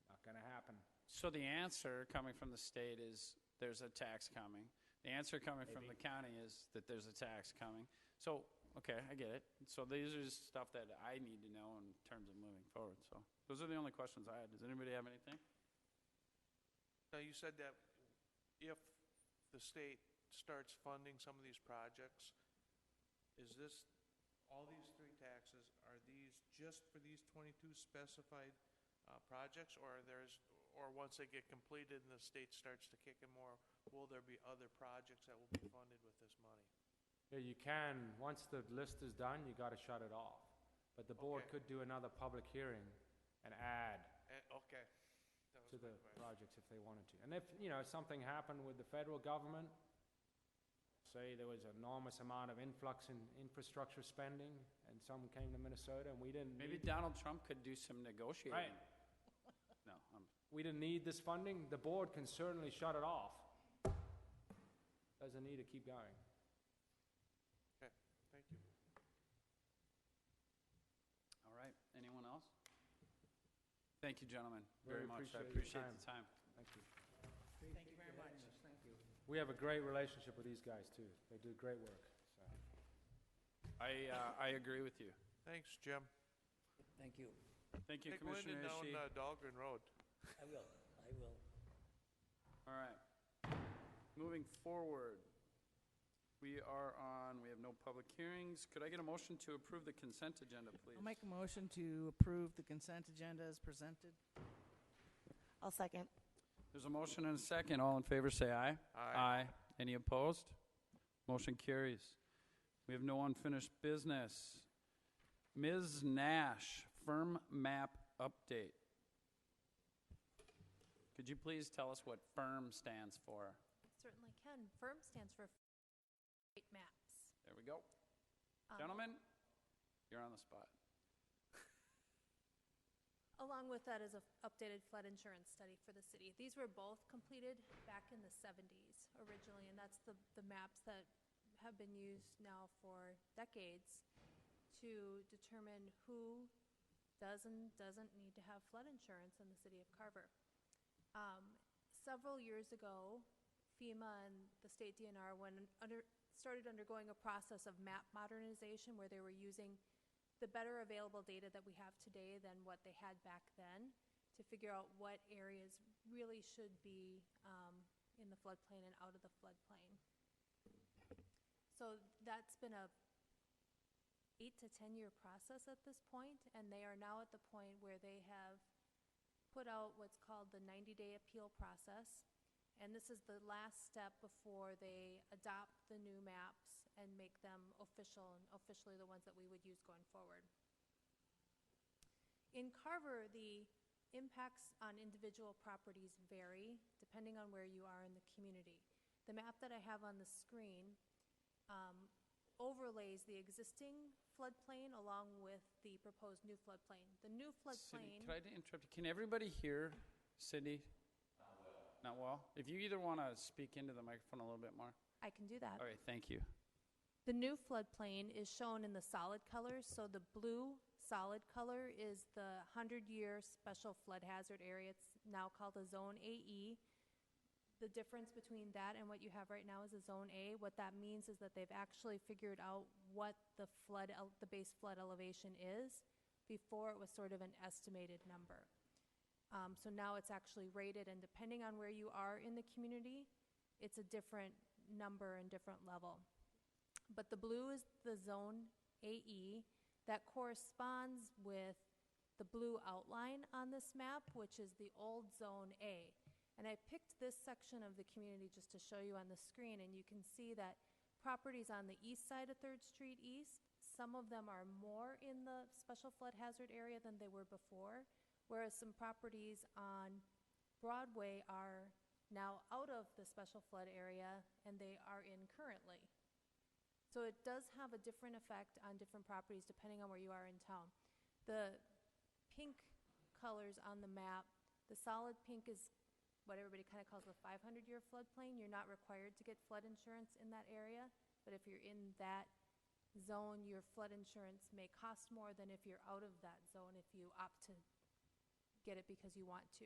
not going to happen. So the answer coming from the state is there's a tax coming. The answer coming from the county is that there's a tax coming. So, okay, I get it. So these are just stuff that I need to know in terms of moving forward. So those are the only questions I had. Does anybody have anything? Now, you said that if the state starts funding some of these projects, is this, all these three taxes, are these just for these 22 specified projects, or once they get completed and the state starts to kick in more, will there be other projects that will be funded with this money? Yeah, you can, once the list is done, you got to shut it off. But the board Okay. could do another public hearing and add Okay. That was to my the question. projects if they wanted to. And if, you know, something happened with the federal government, say there was an enormous amount of influx in infrastructure spending, and some came to Minnesota, and we didn't Maybe need, Donald Trump could do some negotiating. Right. No, we didn't need this funding, the board can certainly shut it off. Doesn't need to keep going. Okay, thank you. all right. Anyone else? Thank you, gentlemen, Very very much. I appreciate appreciate your the time. Thank you. Thank you very much. Thank you. We have a great relationship with these guys, too. They do great work. So. I agree with you. Thanks, Jim. Thank you. Thank you, Take Lyndon Commissioner down Ishii. Dahlgren Road. I will. All right. Moving forward, we have no public hearings. Could I get a motion to approve the consent agenda, please? I'll make a motion to approve the consent agenda as presented. I'll second. There's a motion and a second. All in favor, say aye. Aye. Any opposed? Motion carries. We have no unfinished business. Ms. Nash, firm map update. Could you please tell us what FIRM stands for? Certainly can. FIRM stands for Great Maps. There we go. Um, Gentlemen, you're on the spot. Along with that is an updated flood insurance study for the city. These were both completed back in the 70s originally, and that's the maps that have been used now for decades to determine who does and doesn't need to have flood insurance in the city of Carver. Several years ago, FEMA and the state DNR started undergoing a process of map modernization where they were using the better available data that we have today than what they had back then to figure out what areas really should be in the floodplain and out of the floodplain. So that's been a 8 to 10 year process at this point, and they are now at the point where they have put out what's called the 90-day appeal process, and this is the last step before they adopt the new maps and make them official and officially the ones that we would use going forward. In Carver, the impacts on individual properties vary depending on where you are in the community. The map that I have on the screen overlays the existing floodplain along with the proposed new floodplain. The new Cindy, floodplain, could I interrupt you? Can everybody hear Cindy? Not well? If you either want to speak into the microphone a little bit more. I can do that. All right, thank you. The new floodplain is shown in the solid colors. So the blue solid color is the 100-year special flood hazard area. It's now called a Zone AE. The difference between that and what you have right now is a Zone A. What that means is that they've actually figured out what the base flood elevation is. Before, it was sort of an estimated number. So now it's actually rated, and depending on where you are in the community, it's a different number and different level. But the blue is the Zone AE. That corresponds with the blue outline on this map, which is the old Zone A. And I picked this section of the community just to show you on the screen, and you can see that properties on the east side of 3rd Street East, some of them are more in the special flood hazard area than they were before, whereas some properties on Broadway are now out of the special flood area and they are in currently. So it does have a different effect on different properties depending on where you are in town. The pink colors on the map, the solid pink is what everybody kind of calls a 500-year floodplain. You're not required to get flood insurance in that area, but if you're in that zone, your flood insurance may cost more than if you're out of that zone if you opt to get it because you want to.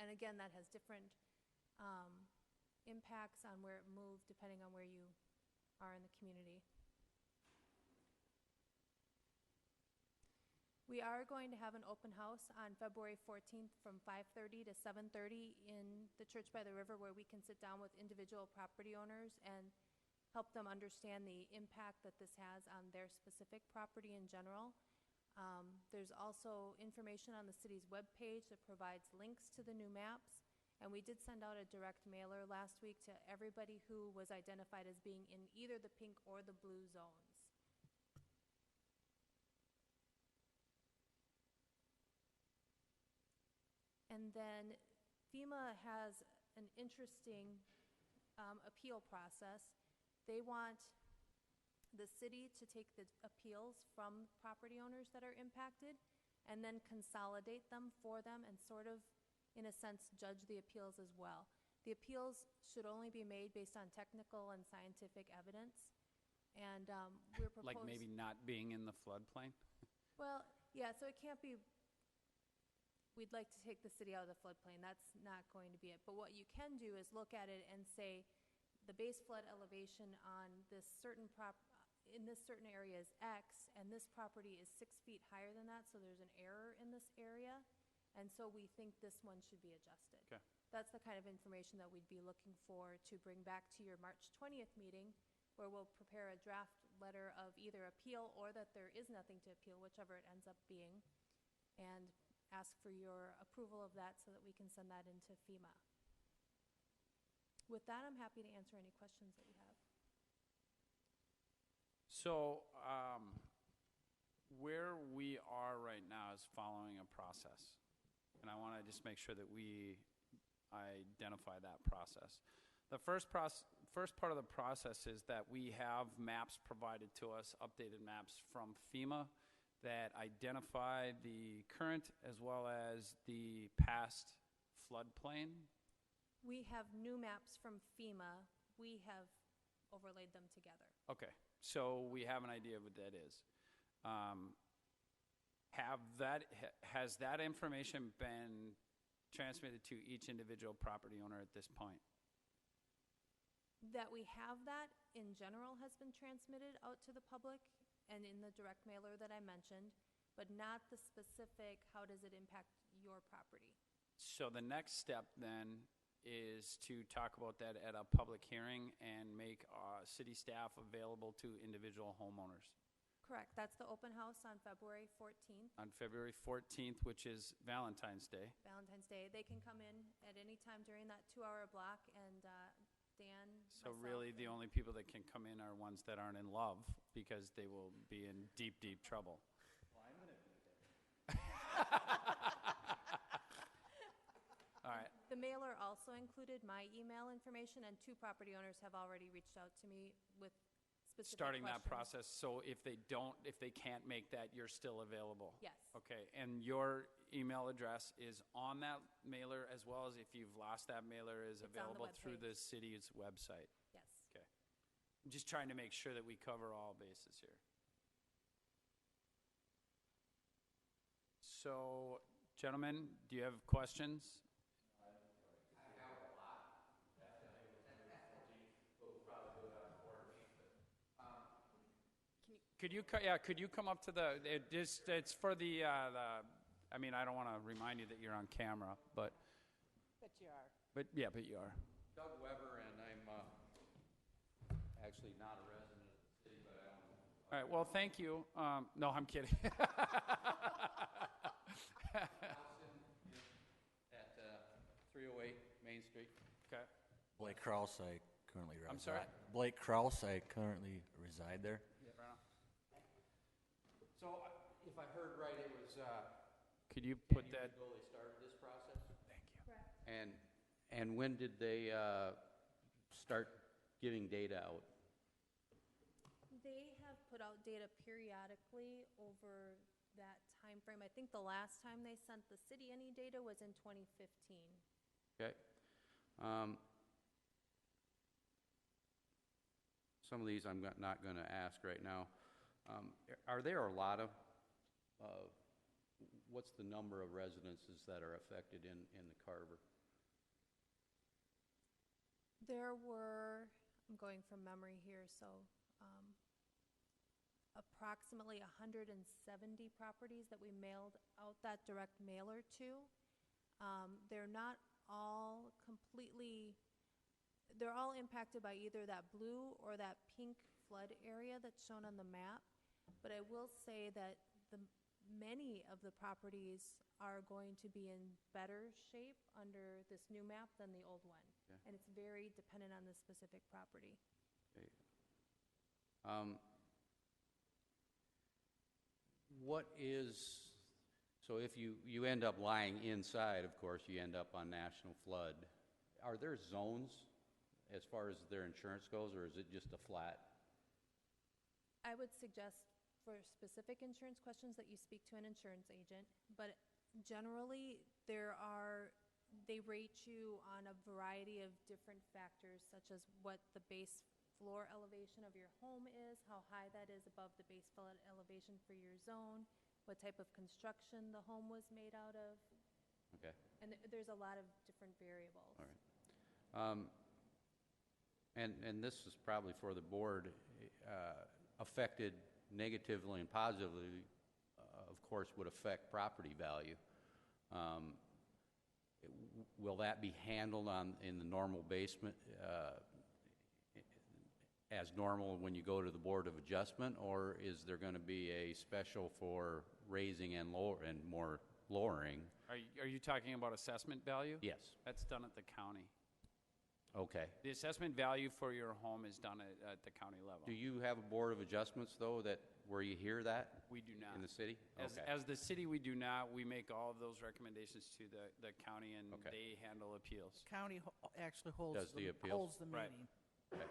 And again, that has different impacts on where it moved depending on where you are in the community. We are going to have an open house on February 14th from 5:30 to 7:30 in the Church by the River, where we can sit down with individual property owners and help them understand the impact that this has on their specific property in general. There's also information on the city's webpage that provides links to the new maps. And we did send out a direct mailer last week to everybody who was identified as being in either the pink or the blue zones. And then FEMA has an interesting appeal process. They want the city to take the appeals from property owners that are impacted and then consolidate them for them and sort of, in a sense, judge the appeals as well. The appeals should only be made based on technical and scientific evidence. And we're proposing... Like maybe not being in the floodplain? Well, yeah, so it can't be, we'd like to take the city out of the floodplain. That's not going to be it. But what you can do is look at it and say, the base flood elevation on this certain in this certain area is X, and this property is 6 feet higher than that, so there's an error in this area, and so we think this one should be adjusted. Okay. That's the kind of information that we'd be looking for to bring back to your March 20th meeting, where we'll prepare a draft letter of either appeal or that there is nothing to appeal, whichever it ends up being, and ask for your approval of that so that we can send that into FEMA. With that, I'm happy to answer any questions that you have. So where we are right now is following a process. And I want to just make sure that we identify that process. The first part of the process is that we have maps provided to us, updated maps from FEMA that identify the current as well as the past floodplain. We have new maps from FEMA. We have overlaid them together. Okay, so we have an idea of what that is. Has that information been transmitted to each individual property owner at this point? That we have that in general has been transmitted out to the public and in the direct mailer that I mentioned, but not the specific, how does it impact your property? So the next step then is to talk about that at a public hearing and make city staff available to individual homeowners. Correct. That's the open house on February 14th. On February 14th, which is Valentine's Day. Valentine's Day. They can come in at any time during that 2-hour block, and Dan, So myself, really the only people that can come in are ones that aren't in love, because they will be in deep, deep trouble. Well, I'm going to be there. mailer also included my email information, and 2 property owners have already reached out to me with specific Starting that questions. process, so if they can't make that, you're still available? Yes. Okay, and your email address is on that mailer, as well as if you've lost that mailer, is It's on the available through the webpage. city's website? Yes. Okay. I'm just trying to make sure that we cover all bases here. So, gentlemen, do you have questions? Could you come up to it's for I mean, I don't want to remind you that you're on camera, but But you are. but you are. Doug Weber, and I'm actually not a resident of the city, but I own All right, well, thank you. No, I'm kidding. a house at 308 Main Street. Okay. Blake Kraus, I currently reside. I'm sorry? Blake Kraus, I currently reside there. Right on. So, if I heard right, it was Could you 10 put years that? ago they started this process? Thank you. Correct. And when did they start giving data out? They have put out data periodically over that time frame. I think the last time they sent the city any data was in 2015. Okay. Some of these I'm not going to ask right now. Are there a lot of, what's the number of residences that are affected in the Carver? There were, I'm going from memory here, so approximately 170 properties that we mailed out that direct mailer to. They're not all completely, they're all impacted by either that blue or that pink flood area that's shown on the map. But I will say that many of the properties are going to be in better shape under this new map than the old one. Okay. And it's very dependent on the specific property. Okay. What is, so if you end up lying inside, of course, you end up on national flood. Are there zones as far as their insurance goes, or is it just a flat? I would suggest for specific insurance questions that you speak to an insurance agent, but generally they rate you on a variety of different factors, such as what the base floor elevation of your home is, how high that is above the base floor elevation for your zone, what type of construction the home was made out of. Okay. And there's a lot of different variables. All right. And this is probably for the board, affected negatively and positively, of course, would affect property value. Will that be handled in the normal basement as normal when you go to the Board of Adjustment, or is there going to be a special for raising and more lowering? Are you talking about assessment value? Yes. That's done at the county. Okay. The assessment value for your home is done at the county level. Do you have a Board of Adjustments, though, where you hear that? We do not. In the city? Okay. As the city, we do not. We make all of those recommendations to the county, and Okay. they handle appeals. County actually holds Does the appeals? holds the Right. meeting. Okay.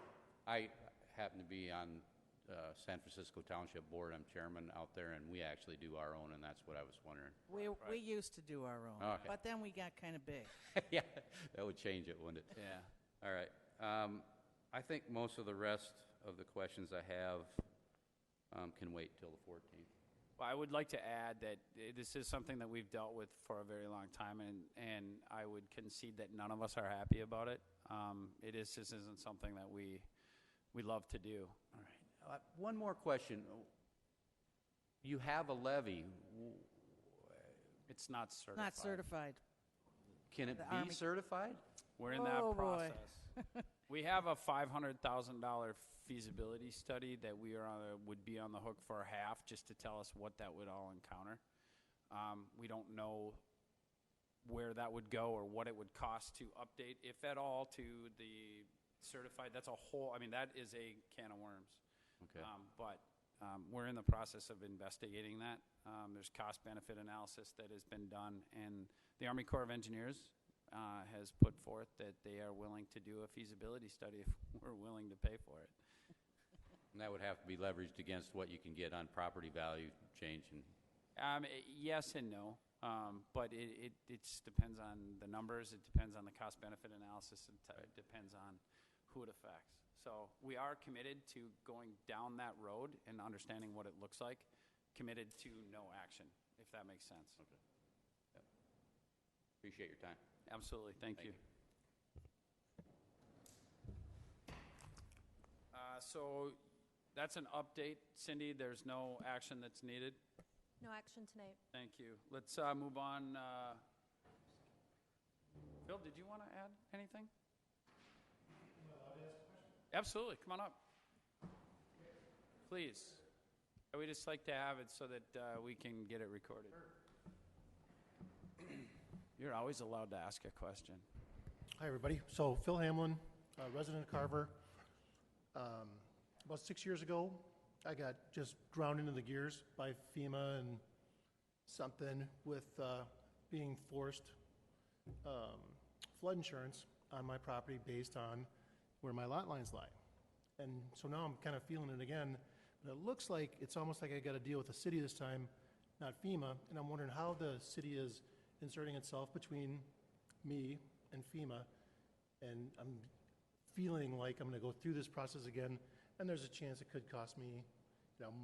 I happen to be on San Francisco Township Board. I'm chairman out there, and we actually do our own, and that's what I was wondering. We used to do our own, Okay. but then we got kind of big. Yeah, that would change it, wouldn't it? Yeah. All right. I think most of the rest of the questions I have can wait till the 14th. Well, I would like to add that this is something that we've dealt with for a very long time, and I would concede that none of us are happy about it. This isn't something that we love to do. All right. One more question. You have a levy. It's not certified. Not certified. Can it The be Army- We're certified? in that Oh, boy. process. We have a $500,000 feasibility study that would be on the hook for half, just to tell us what that would all encounter. We don't know where that would go or what it would cost to update, if at all, to the certified. That's a whole, that is a can of worms. Okay. But we're in the process of investigating that. There's cost-benefit analysis that has been done, and the Army Corps of Engineers has put forth that they are willing to do a feasibility study if we're willing to pay for it. And that would have to be leveraged against what you can get on property value change. And Yes and no, but it just depends on the numbers. It depends on the cost-benefit analysis. It depends on who it affects. So we are committed to going down that road and understanding what it looks like, committed to no action, if that makes sense. Okay. Yep. Appreciate your time. Absolutely. Thank you. So that's an update. Cindy, there's no action that's needed. No action tonight. Thank you. Let's move on. Phil, did you want to add anything? Absolutely. Come on up. Please. We just like to have it so that we can get it recorded. You're always allowed to ask a question. Hi, everybody. So Phil Hamlin, resident of Carver. About 6 years ago, I got just ground into the gears by FEMA and something with being forced flood insurance on my property based on where my lot lines lie. And so now I'm kind of feeling it again. But it looks like it's almost like I got to deal with the city this time, not FEMA. And I'm wondering how the city is inserting itself between me and FEMA. And I'm feeling like I'm going to go through this process again, and there's a chance it could cost me,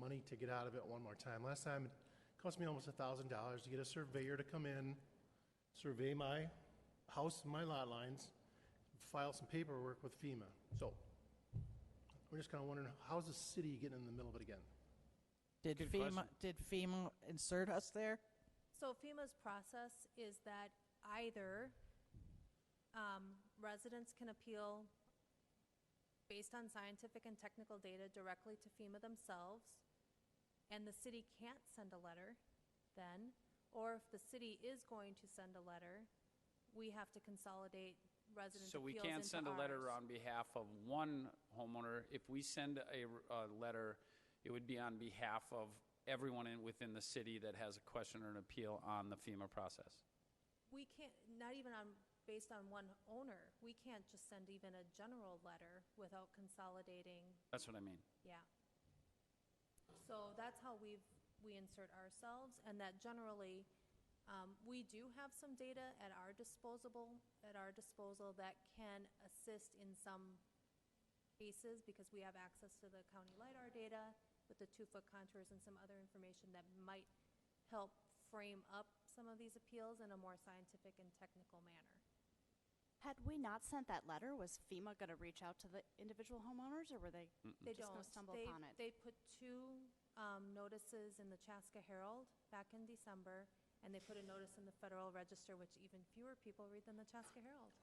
money to get out of it one more time. Last time it cost me almost $1,000 to get a surveyor to come in, survey my house and my lot lines, file some paperwork with FEMA. So we're just kind of wondering, how's the city getting in the middle of it again? Did Good FEMA insert us there? So FEMA's process is that either residents can appeal based on scientific and technical data directly to FEMA themselves, and the city can't send a letter then, or if the city is going to send a letter, we have to consolidate resident So we appeals can't into send a letter ours. on behalf of one homeowner. If we send a letter, it would be on behalf of everyone within the city that has a question or an appeal on the FEMA process. We can't, not even based on one owner, we can't just send even a general letter without consolidating, That's what I mean. yeah. So that's how we insert ourselves, and that generally, we do have some data at our disposal that can assist in some cases because we have access to the county LiDAR data with the 2-foot contours and some other information that might help frame up some of these appeals in a more scientific and technical manner. Had we not sent that letter, was FEMA going to reach out to the individual homeowners, or were they They just going don't. to stumble upon it? They put 2 notices in the Chaska Herald back in December, and they put a notice in the Federal Register, which even fewer people read than the Chaska Herald.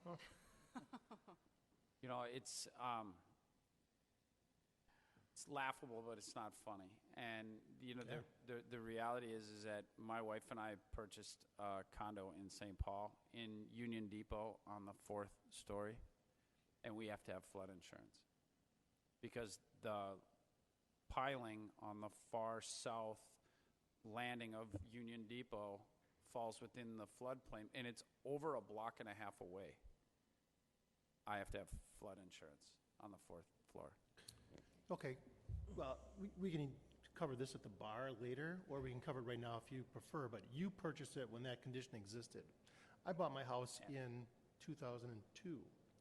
It's laughable, but it's not funny. And the reality is that my wife and I purchased a condo in St. Paul in Union Depot on the 4th story, and we have to have flood insurance because the piling on the far south landing of Union Depot falls within the floodplain, and it's over a block and a half away. I have to have flood insurance on the 4th floor. Okay, well, we can cover this at the bar later, or we can cover it right now if you prefer, but you purchased it when that condition existed. I bought my house in 2002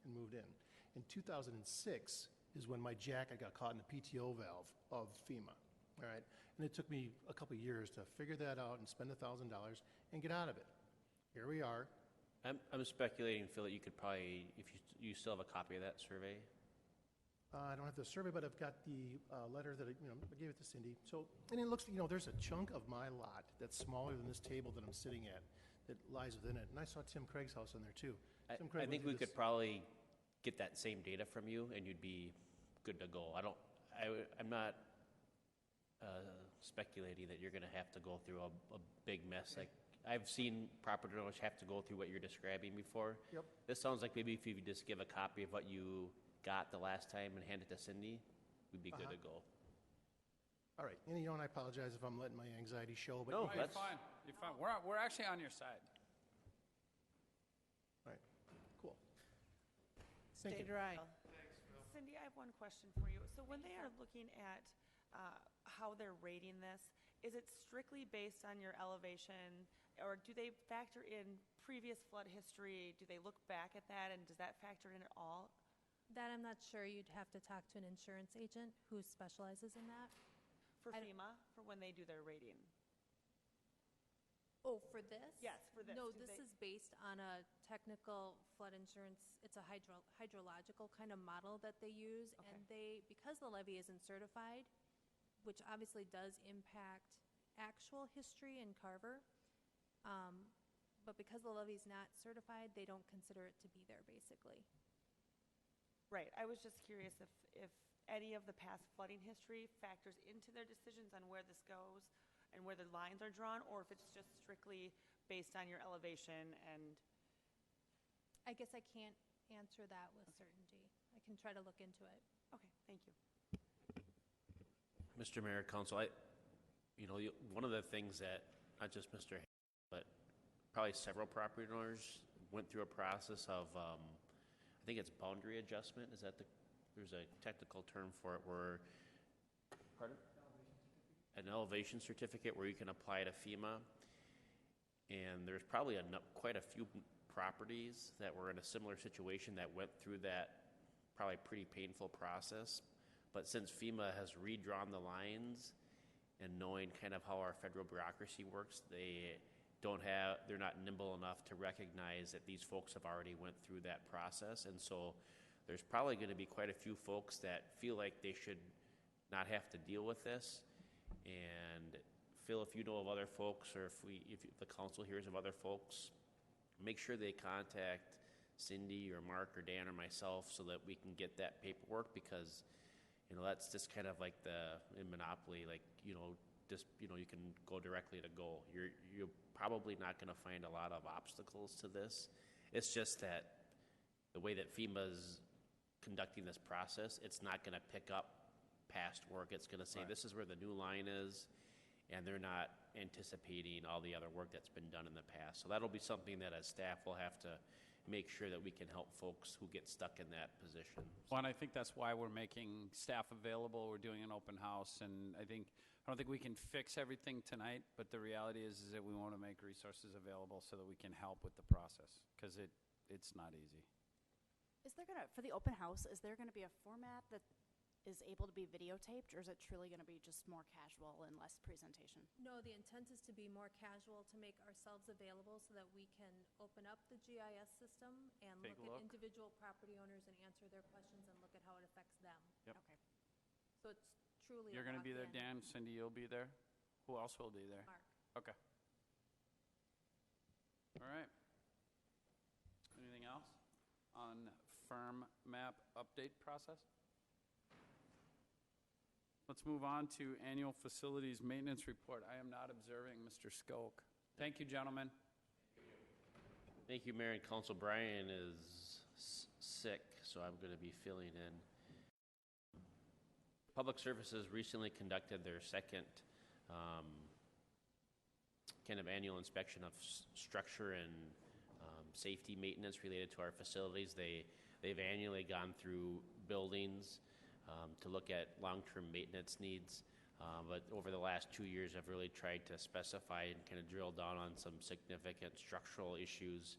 and moved in. In 2006 is when my jacket got caught in the PTO valve of FEMA, all right? And it took me a couple of years to figure that out and spend $1,000 and get out of it. Here we are. I'm speculating, Phil, that you could probably, if you still have a copy of that survey. I don't have the survey, but I've got the letter that I gave it to Cindy. So, and it looks, there's a chunk of my lot that's smaller than this table that I'm sitting at that lies within it. And I saw Tim Craig's house in there too. Tim Craig I think went we through could probably get that same data from you, and you'd be good to go. I'm not speculating that you're going to have to go through a big mess. Like I've seen property owners have to go through what you're describing before. Yep. This sounds like maybe if you could just give a copy of what you got the last time and hand it to Cindy, we'd be good to go. All right, and I apologize if I'm letting my anxiety show, but No, You're fine. You're fine. We're actually on your side. all right. Thank Stay you. dry. Cindy, I have one question for you. So when they are looking at how they're rating this, is it strictly based on your elevation, or do they factor in previous flood history? Do they look back at that, and does that factor in at all? That I'm not sure. You'd have to talk to an insurance agent who specializes in that. For I- FEMA, for when they do their rating? Oh, for this? Yes, for this. No, Do this they- is based on a technical flood insurance, it's a hydrological kind of model that they use. Okay. And they, because the levee isn't certified, which obviously does impact actual history in Carver, but because the levee's not certified, they don't consider it to be there, basically. Right, I was just curious if any of the past flooding history factors into their decisions on where this goes and where the lines are drawn, or if it's just strictly based on your elevation and, I guess I can't answer that with certainty. I can try to look into it. okay, thank you. Mr. Mayor, Council, one of the things that, not just Mr. but probably several property owners went through a process of, I think it's boundary adjustment, is that there's a technical term for it where, pardon? An elevation certificate where you can apply to FEMA. And there's probably quite a few properties that were in a similar situation that went through that probably pretty painful process. But since FEMA has redrawn the lines and knowing kind of how our federal bureaucracy works, they're not nimble enough to recognize that these folks have already went through that process. And so there's probably going to be quite a few folks that feel like they should not have to deal with this. And Phil, if you know of other folks, or if the council hears of other folks, make sure they contact Cindy or Mark or Dan or myself so that we can get that paperwork, because that's just kind of like in Monopoly, you can go directly to goal. You're probably not going to find a lot of obstacles to this. It's just that the way that FEMA's conducting this process, it's not going to pick up past work. It's going to say, This is where the new line is, and they're not anticipating all the other work that's been done in the past. So that'll be something that as staff will have to make sure that we can help folks who get stuck in that position. Well, and I think that's why we're making staff available. We're doing an open house, and I don't think we can fix everything tonight, but the reality is that we want to make resources available so that we can help with the process, because it's not easy. Is there gonna, for the open house, is there gonna be a format that is able to be videotaped, or is it truly gonna be just more casual and less presentation? No, the intent is to be more casual, to make ourselves available so that we can open up the GIS system and Take a look look. at individual property owners and answer their questions and look at how it affects them. Yep. Okay. So it's truly You're going to be there, locked-in. Dan. Cindy, you'll be there. Who else will be there? Mark. Okay. All right. Anything else on firm map update process? Let's move on to annual facilities maintenance report. I am not observing Mr. Skoke. Thank you, gentlemen. Thank you, Mayor and Council. Brian is sick, so I'm going to be filling in. Public Services recently conducted their second kind of annual inspection of structure and safety maintenance related to our facilities. They've annually gone through buildings to look at long-term maintenance needs. But over the last 2 years, I've really tried to specify and kind of drill down on some significant structural issues,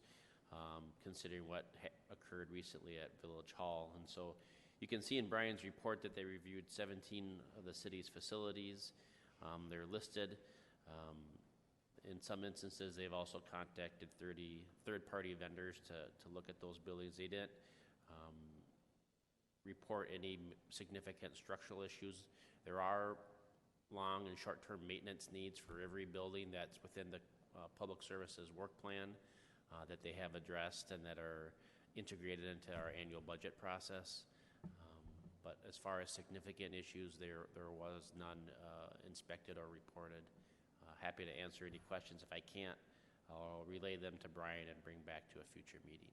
considering what occurred recently at Village Hall. And so you can see in Brian's report that they reviewed 17 of the city's facilities. They're listed. In some instances, they've also contacted 30 third-party vendors to look at those buildings. They didn't report any significant structural issues. There are long and short-term maintenance needs for every building that's within the Public Services work plan that they have addressed and that are integrated into our annual budget process. But as far as significant issues, there was none inspected or reported. Happy to answer any questions. If I can't, I'll relay them to Brian and bring back to a future meeting.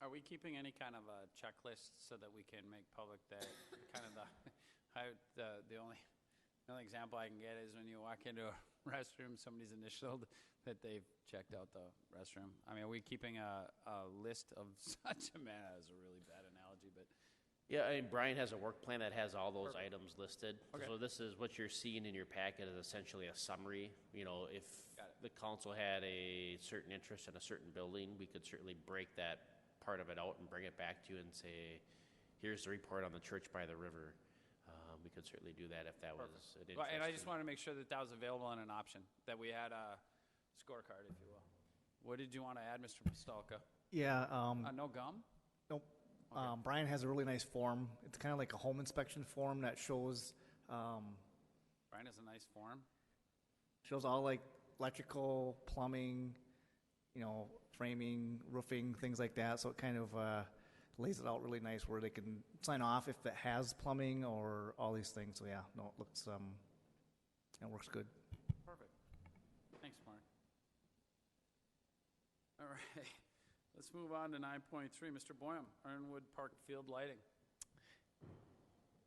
Are we keeping any kind of a checklist so that we can make public that kind of the only example I can get is when you walk into a restroom, somebody's initialed that they've checked out the restroom. I mean, are we keeping a list of such a man? That is a really bad analogy. terminology, but Yeah, I mean, Brian has a work plan that has all those Perfect. items listed. Okay. So this is what you're seeing in your packet is essentially a summary. You know, if Got it. the council had a certain interest in a certain building, we could certainly break that part of it out and bring it back to you and say, here's the report on the church by the river. We could certainly do that if that was an interest. Well, and I just wanted to make sure that that was available and an option, that we had a scorecard, if you will. What did you want to add, Mr. Pistolka? Yeah, No gum? nope. Okay. Brian has a really nice form. It's kind of like a home inspection form that shows Brian has a nice form. all like electrical, plumbing, framing, roofing, things like that. So it kind of lays it out really nice where they can sign off if it has plumbing or all these things. So yeah, no, it looks it works good. Perfect. Thanks, Mark. All right. Let's move on to 9.3. Mr. Boyum, Ironwood Park Field Lighting.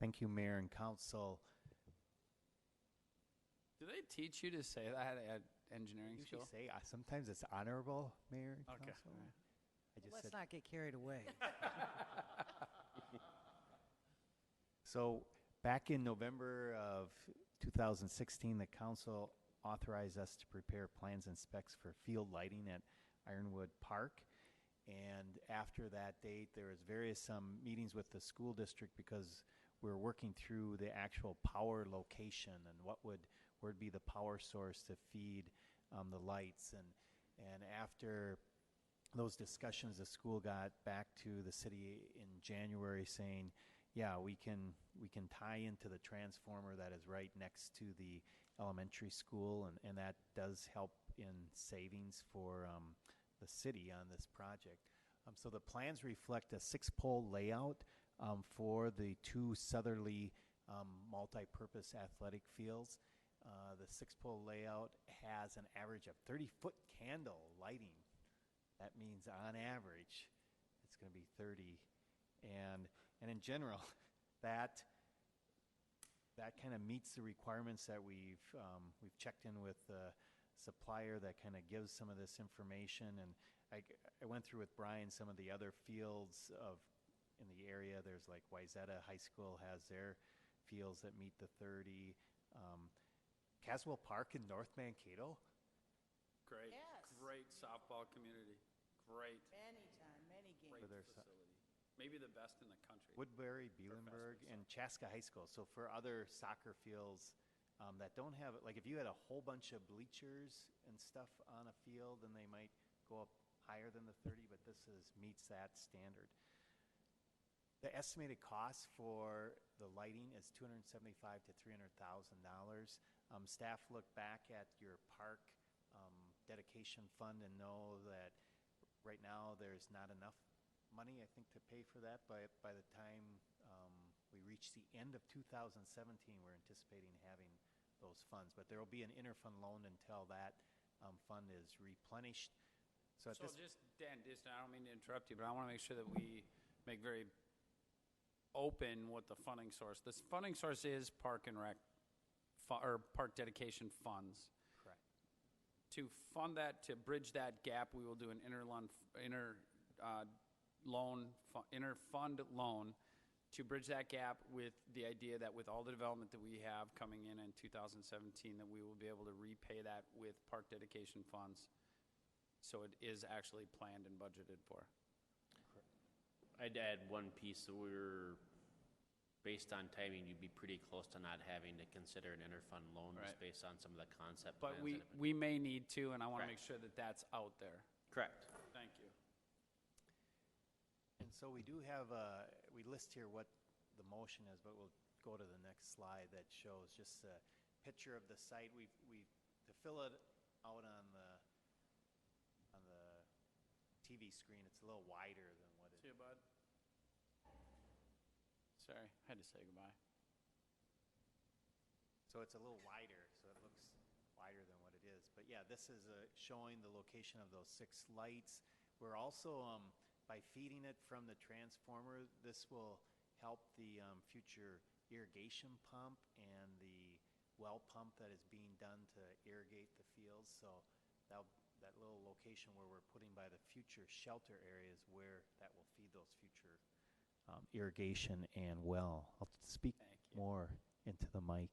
Thank you, Mayor and Council. Do they teach you to say that at engineering Usually school? say sometimes it's honorable, Mayor and Okay. Council. All right. I just Let's said, not get carried away. so back in November of 2016, the council authorized us to prepare plans and specs for field lighting at Ironwood Park. And after that date, there was various meetings with the school district because we were working through the actual power location and where'd be the power source to feed the lights. And after those discussions, the school got back to the city in January saying, yeah, we can tie into the transformer that is right next to the elementary school, and that does help in savings for the city on this project. So the plans reflect a 6-pole layout for the 2 southerly multi-purpose athletic fields. The 6-pole layout has an average of 30-foot candle lighting. That means on average, it's going to be 30. And in general, that kind of meets the requirements that we've checked in with the supplier that kind of gives some of this information. And I went through with Brian some of the other fields in the area. There's like Wayzata High School has their fields that meet the 30. Caswell Park in North Mankato. Great. Yes. Great softball community. Great. Many games. Great facility. Maybe the best in the country. Woodbury, Bielenberg, and Chaska High School. So for other soccer fields that don't have it, like if you had a whole bunch of bleachers and stuff on a field, then they might go up higher than the 30, but this meets that standard. The estimated cost for the lighting is $275,000 to $300,000. Staff look back at your park dedication fund and know that right now there's not enough money, I think, to pay for that. But by the time we reach the end of 2017, we're anticipating having those funds. But there will be an interfund loan until that fund is replenished. So Dan, I don't mean to interrupt you, but I want to make sure that we make very open what the funding source. This funding source is Park and Rec, or Park Dedication funds. Correct. To fund that, to bridge that gap, we will do an interfund loan to bridge that gap with the idea that with all the development that we have coming in 2017, that we will be able to repay that with Park Dedication funds. So it is actually planned and budgeted for. I'd add one piece that based on timing, you'd be pretty close to not having to consider an interfund loan just based on some of the concept But plans. we may need to, and I want to Correct. make sure that that's out there. Correct. Thank you. And so we do have we list here what the motion is, but we'll go to the next slide that shows just a picture of the site. To fill it out on the TV screen, it's a little wider than what it See you, bud. Sorry, I had to say goodbye. So it's a little wider, so it looks wider than what it is. But yeah, this is showing the location of those 6 lights. We're also, by feeding it from the transformer, this will help the future irrigation pump and the well pump that is being done to irrigate the fields. So that little location where we're putting by the future shelter areas where that will feed those future irrigation and well. I'll speak Thank you. more into the mic.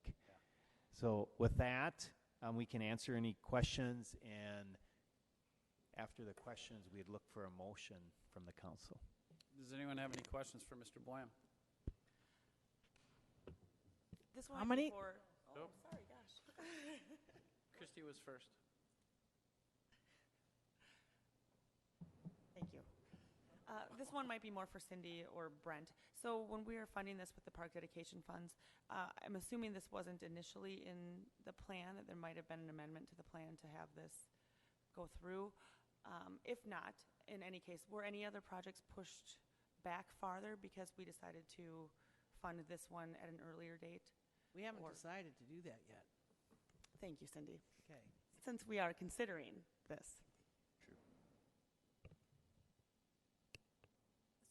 So with that, we can answer any questions, and after the questions, we'd look for a motion from the council. Does anyone have any questions for Mr. Blam? This How one many? before. Oh, Nope. sorry, gosh. Christie was first. Thank you. This one might be more for Cindy or Brent. So when we are funding this with the park dedication funds, I'm assuming this wasn't initially in the plan, that there might have been an amendment to the plan to have this go through. If not, in any case, were any other projects pushed back farther because we decided to fund this one at an earlier date? We haven't Or- decided to do that yet. Thank you, Cindy. Okay. Since we are considering this.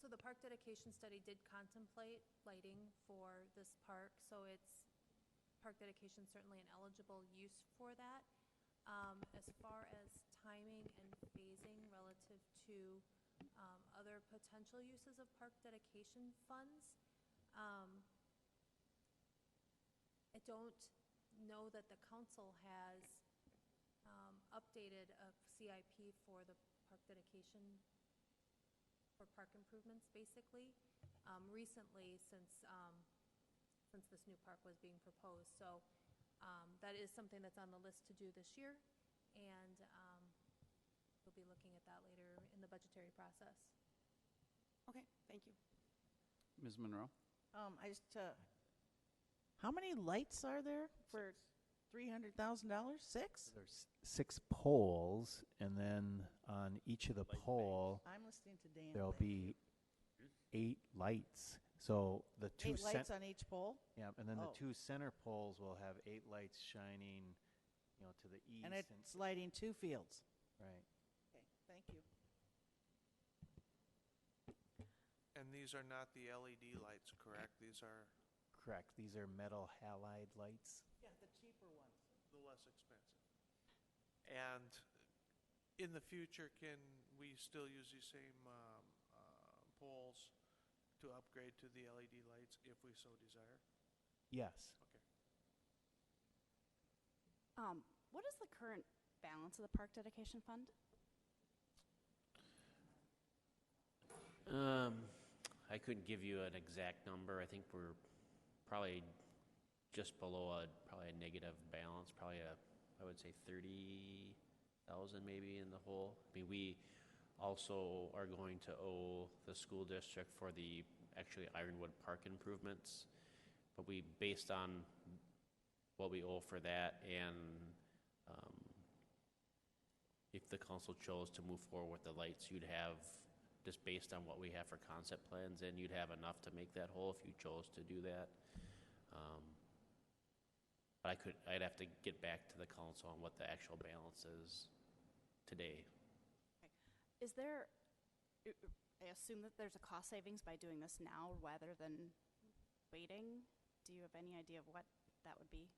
So the park dedication study did contemplate lighting for this park, so it's, park dedication certainly an eligible use for that. As far as timing and phasing relative to other potential uses of park dedication funds, I don't know that the council has updated a CIP for the park dedication, for park improvements, basically, recently since this new park was being proposed. So that is something that's on the list to do this year, and we'll be looking at that later in the budgetary process. Okay, thank you. Ms. Monroe? I just, how many lights are there for $300,000? 6? There's 6 poles, and then on each of the pole, I'm listening to Dan. there'll Thank be you. 8 lights. So the 2 8 lights on each pole? yeah, and then Oh. the 2 center poles will have 8 lights shining, to the east. And it's lighting 2 fields. right. Okay, thank you. And these are not the LED lights, correct? These are Correct. These are metal halide lights. Yeah, the cheaper ones. the less expensive. And in the future, can we still use these same poles to upgrade to the LED lights if we so desire? Yes. Okay. What is the current balance of the park dedication fund? I couldn't give you an exact number. I think we're probably just below probably a negative balance, probably I would say 30,000 maybe in the whole. I mean, we also are going to owe the school district for the actually Ironwood Park improvements, but we, based on what we owe for that, and if the council chose to move forward with the lights, you'd have, just based on what we have for concept plans, and you'd have enough to make that whole if you chose to do that. But I'd have to get back to the council on what the actual balance is today. Is there, I assume that there's a cost savings by doing this now rather than waiting? Do you have any idea of what that would be?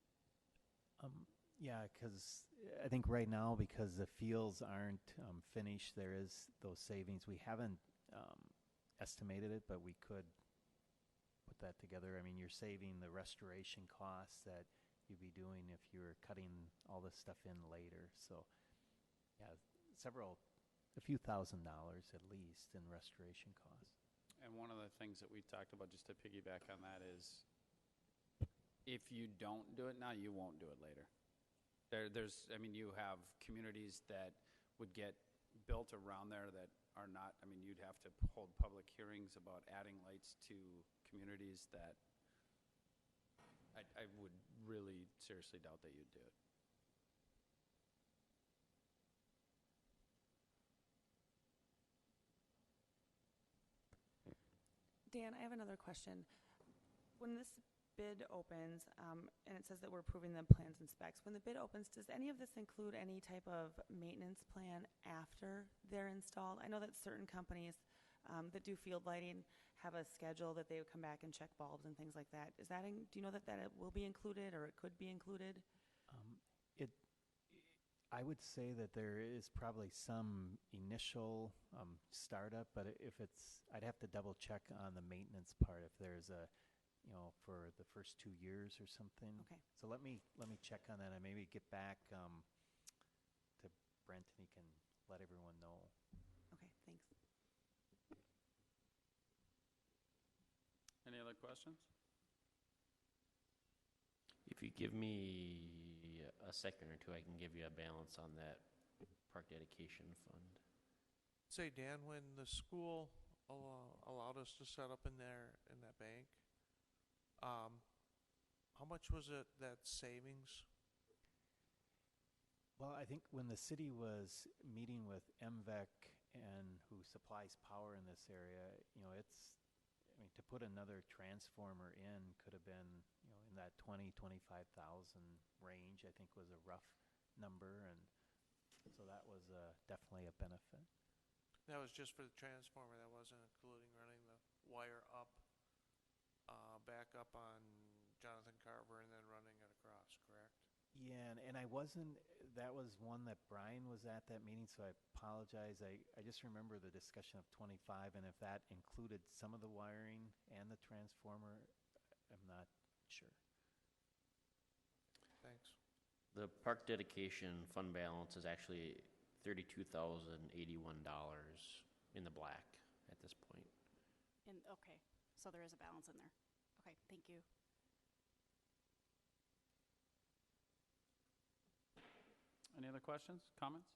Yeah, because I think right now, because the fields aren't finished, there is those savings. We haven't estimated it, but we could put that together. I mean, you're saving the restoration costs that you'd be doing if you were cutting all this stuff in later. So, yeah, a few $1,000s at least in restoration costs. And one of the things that we talked about, just to piggyback on that, is if you don't do it now, you won't do it later. I mean, you have communities that would get built around there that are not, I mean, you'd have to hold public hearings about adding lights to communities that I would really seriously doubt that you'd do it. Dan, I have another question. When this bid opens, and it says that we're approving the plans and specs, when the bid opens, does any of this include any type of maintenance plan after they're installed? I know that certain companies that do field lighting have a schedule that they would come back and check bulbs and things like that. Is that, do you know that it will be included, or it could be included? I would say that there is probably some initial startup, but if it's, I'd have to double check on the maintenance part if there's a, for the first 2 years or something. Okay. So let me check on that and maybe get back to Brent and he can let everyone know. Okay, thanks. Any other questions? If you give me a second or two, I can give you a balance on that park dedication fund. Say, Dan, when the school allowed us to set up in that bank, how much was it, that savings? Well, I think when the city was meeting with MVEC and who supplies power in this area, to put another transformer in could have been, in that 25,000 range, I think was a rough number. And so that was definitely a benefit. That was just for the transformer. That wasn't including running the wire up, back up on Jonathan Carver and then running it across, correct? Yeah, and I wasn't, that was one that Brian was at that meeting, so I apologize. I just remember the discussion of 25, and if that included some of the wiring and the transformer, I'm not sure. Thanks. The park dedication fund balance is actually $32,081 in the black at this point. Okay, so there is a balance in there. Okay, thank you. Any other questions, comments?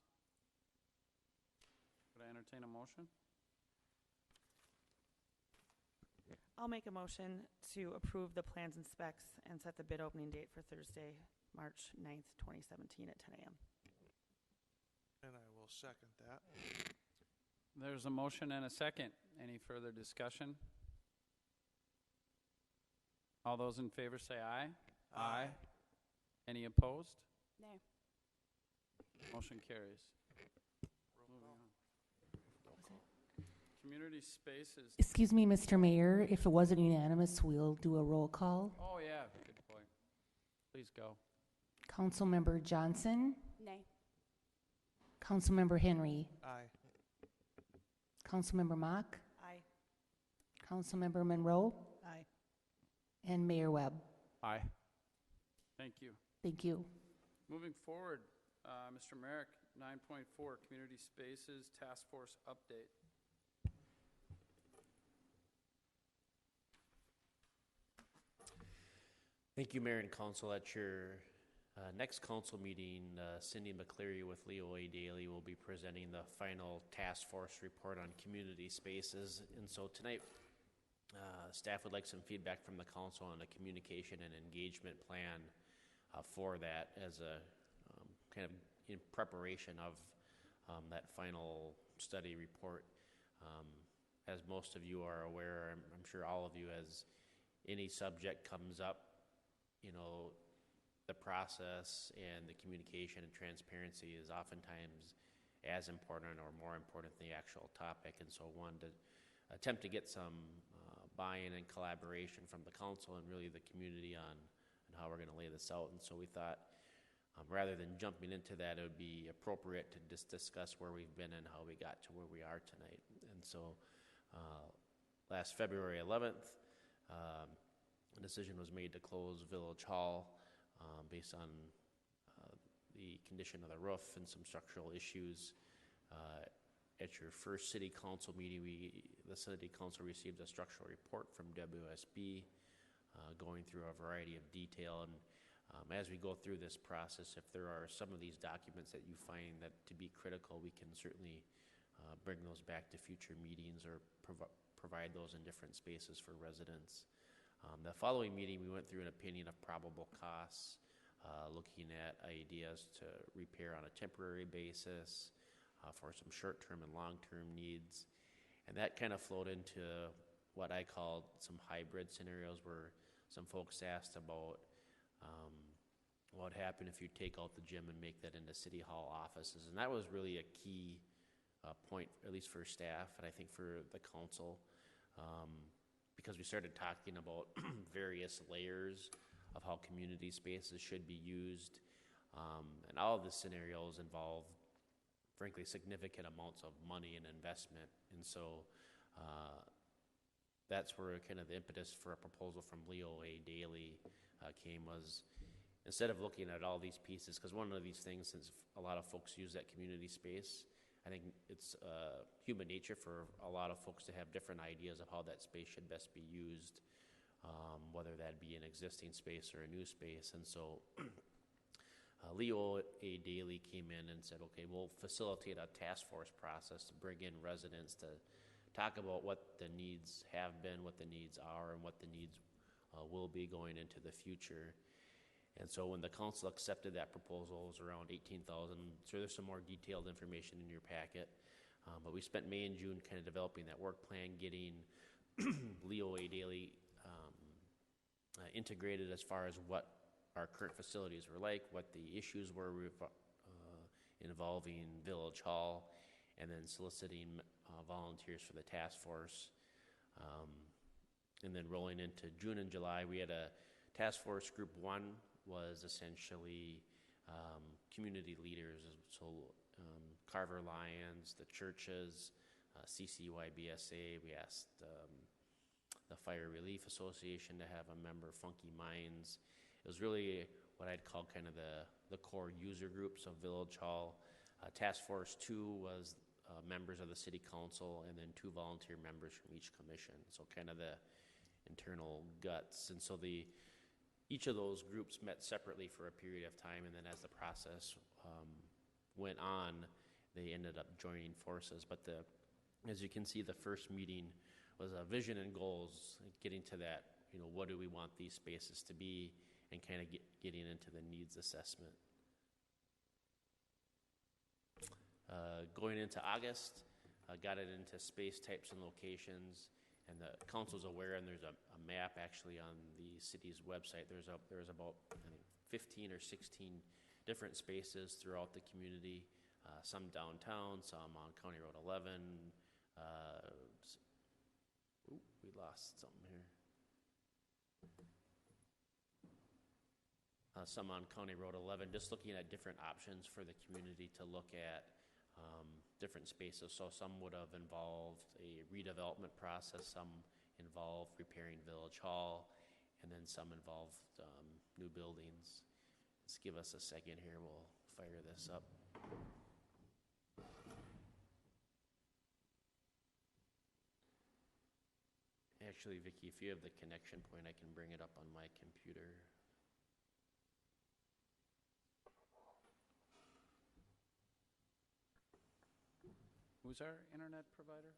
Could I entertain a motion? I'll make a motion to approve the plans and specs and set the bid opening date for Thursday, March 9th, 2017 at 10 a.m. And I will second that. There's a motion and a second. Any further discussion? All those in favor say aye. Aye. Any opposed? Nay. Motion carries. Moving on. Community spaces. Excuse me, Mr. Mayor, if it wasn't unanimous, we'll do a roll call. Oh, yeah, good point. Please go. Councilmember Johnson, Nay. Councilmember Henry, Aye. Councilmember Mock, Aye. Councilmember Monroe, Aye. and Mayor Webb. Aye. Thank you. Thank you. Moving forward, Mr. Merrick, 9.4, Community Spaces Task Force Update. Thank you, Mayor and Council. At your next council meeting, Cindy McCleary with Leo A. Daly will be presenting the final task force report on community spaces. And so tonight, staff would like some feedback from the council on a communication and engagement plan for that as a kind of in preparation of that final study report. As most of you are aware, I'm sure all of you, as any subject comes up, the process and the communication and transparency is oftentimes as important or more important than the actual topic. And so wanted to attempt to get some buy-in and collaboration from the council and really the community on how we're going to lay this out. And so we thought, rather than jumping into that, it would be appropriate to just discuss where we've been and how we got to where we are tonight. And so last February 11th, a decision was made to close Village Hall based on the condition of the roof and some structural issues. At your first city council meeting, the city council received a structural report from WSB going through a variety of detail. And as we go through this process, if there are some of these documents that you find that to be critical, we can certainly bring those back to future meetings or provide those in different spaces for residents. The following meeting, we went through an opinion of probable costs, looking at ideas to repair on a temporary basis for some short-term and long-term needs. And that kind of flowed into what I called some hybrid scenarios, where some folks asked about what would happen if you take out the gym and make that into city hall offices. And that was really a key point, at least for staff and I think for the council, because we started talking about various layers of how community spaces should be used. And all of the scenarios involve, frankly, significant amounts of money and investment. And so that's where kind of the impetus for a proposal from Leo A. Daly came, was instead of looking at all these pieces, because one of these things, since a lot of folks use that community space, I think it's human nature for a lot of folks to have different ideas of how that space should best be used, whether that be an existing space or a new space. And so Leo A. Daly came in and said, okay, we'll facilitate a task force process to bring in residents to talk about what the needs have been, what the needs are, and what the needs will be going into the future. And so when the council accepted that proposal, it was around 18,000. So there's some more detailed information in your packet. But we spent May and June kind of developing that work plan, getting Leo A. Daly integrated as far as what our current facilities were like, what the issues were involving Village Hall, and then soliciting volunteers for the task force. And then rolling into June and July, we had a task force. Group 1 was essentially community leaders, so Carver Lions, the churches, CCYBSA. We asked the Fire Relief Association to have a member, Funky Minds. It was really what I'd call kind of the core user groups of Village Hall. Task Force 2 was members of the City Council, and then 2 volunteer members from each commission, so kind of the internal guts. And so each of those groups met separately for a period of time, and then as the process went on, they ended up joining forces. But as you can see, the first meeting was a vision and goals, getting to that, what do we want these spaces to be, and kind of getting into the needs assessment. Going into August, got it into space types and locations, and the council's aware, and there's a map actually on the city's website. There's about, I think, 15 or 16 different spaces throughout the community, some downtown, some on County Road 11. We lost something here. Some on County Road 11, just looking at different options for the community to look at different spaces. So some would have involved a redevelopment process, some involved repairing Village Hall, and then some involved new buildings. Let's give us a second here, we'll fire this up. Actually, Vicki, if you have the connection point, I can bring it up on my computer. Who's our internet provider?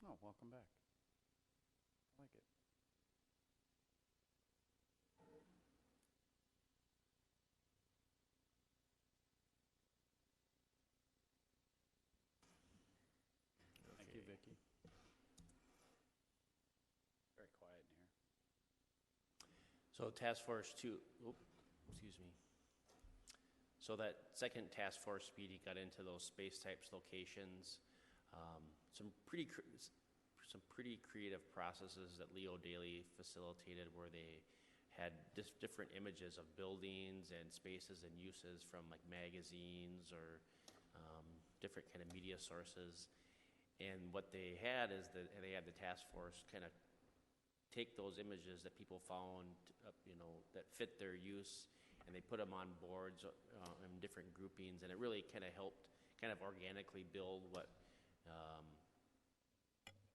Oh, welcome back. I like it. Thank you, Vicki. Very quiet in here. So Task Force 2, excuse me. So that second Task Force meeting got into those space types, locations, some pretty creative processes that Leo Daly facilitated, where they had different images of buildings and spaces and uses from like magazines or different kind of media sources. And what they had is that they had the task force kind of take those images that people found, that fit their use, and they put them on boards in different groupings, and it really kind of helped kind of organically build what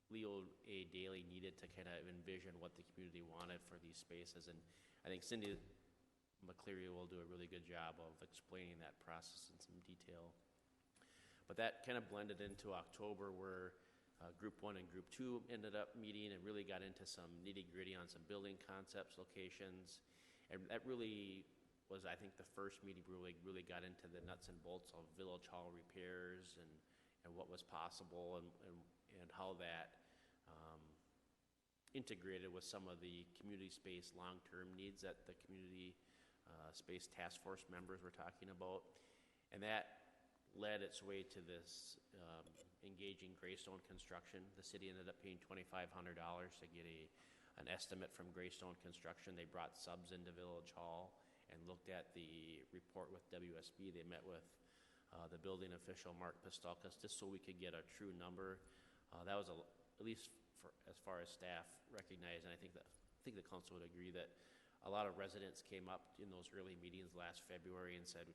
Leo A. Daly needed to kind of envision what the community wanted for these spaces. And I think Cindy McCleary will do a really good job of explaining that process in some detail. But that kind of blended into October, where Group 1 and Group 2 ended up meeting and really got into some nitty-gritty on some building concepts, locations. And that really was, I think, the first meeting really got into the nuts and bolts of Village Hall repairs and what was possible and how that integrated with some of the community space long-term needs that the community space task force members were talking about. And that led its way to this engaging Greystone Construction. The city ended up paying $2,500 to get an estimate from Greystone Construction. They brought subs into Village Hall and looked at the report with WSB. They met with the building official, Mark Pistolkas, just so we could get a true number. That was at least for as far as staff recognized, and I think the council would agree that a lot of residents came up in those early meetings last February and said,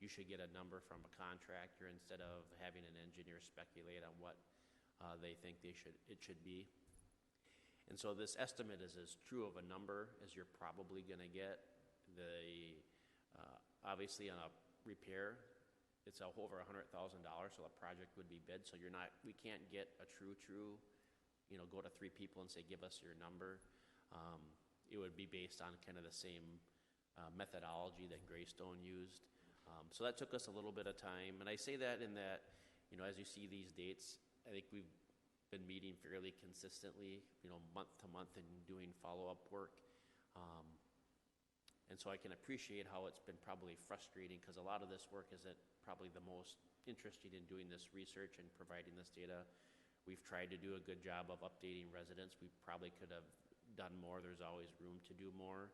you should get a number from a contractor instead of having an engineer speculate on what they think it should be. And so this estimate is as true of a number as you're probably going to get. Obviously on a repair, it's over $100,000, so the project would be bid. So we can't get a true, go to 3 people and say, give us your number. It would be based on kind of the same methodology that Greystone used. So that took us a little bit of time. And I say that in that, as you see these dates, I think we've been meeting fairly consistently, month to month and doing follow-up work. And so I can appreciate how it's been probably frustrating because a lot of this work isn't probably the most interested in doing this research and providing this data. We've tried to do a good job of updating residents. We probably could have done more. There's always room to do more.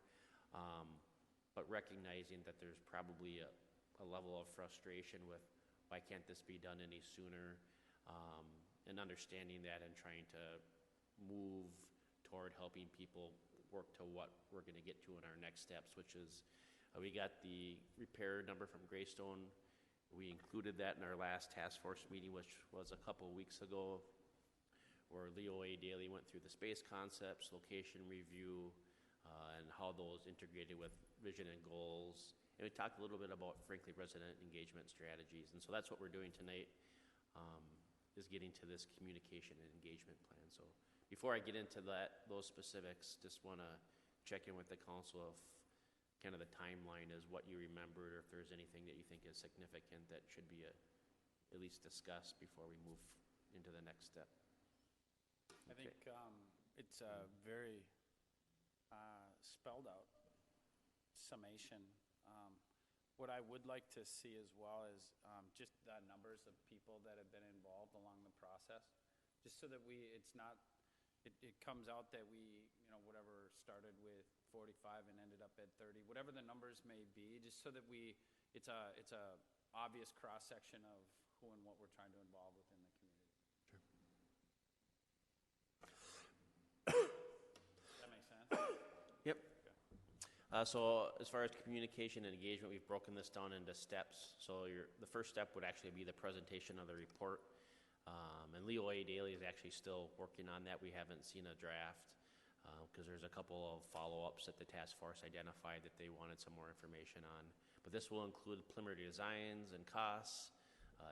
But recognizing that there's probably a level of frustration with why can't this be done any sooner, and understanding that and trying to move toward helping people work to what we're going to get to in our next steps, which is we got the repair number from Greystone. We included that in our last task force meeting, which was a couple weeks ago, where Leo A. Daly went through the space concepts, location review, and how those integrated with vision and goals. And we talked a little bit about, frankly, resident engagement strategies. And so that's what we're doing tonight, is getting to this communication and engagement plan. So before I get into those specifics, just want to check in with the council if kind of the timeline is what you remembered, or if there's anything that you think is significant that should be at least discussed before we move into the next step. I think it's a very spelled out summation. What I would like to see as well is just the numbers of people that have been involved along the process, just so that it comes out that we, whatever started with 45 and ended up at 30, whatever the numbers may be, just so that it's a obvious cross-section of who and what we're trying to involve within the community. Sure. Does that make sense? Yep. So as far as communication and engagement, we've broken this down into steps. So the first step would actually be the presentation of the report. And Leo A. Daly is actually still working on that. We haven't seen a draft because there's a couple of follow-ups that the task force identified that they wanted some more information on. But this will include preliminary designs and costs,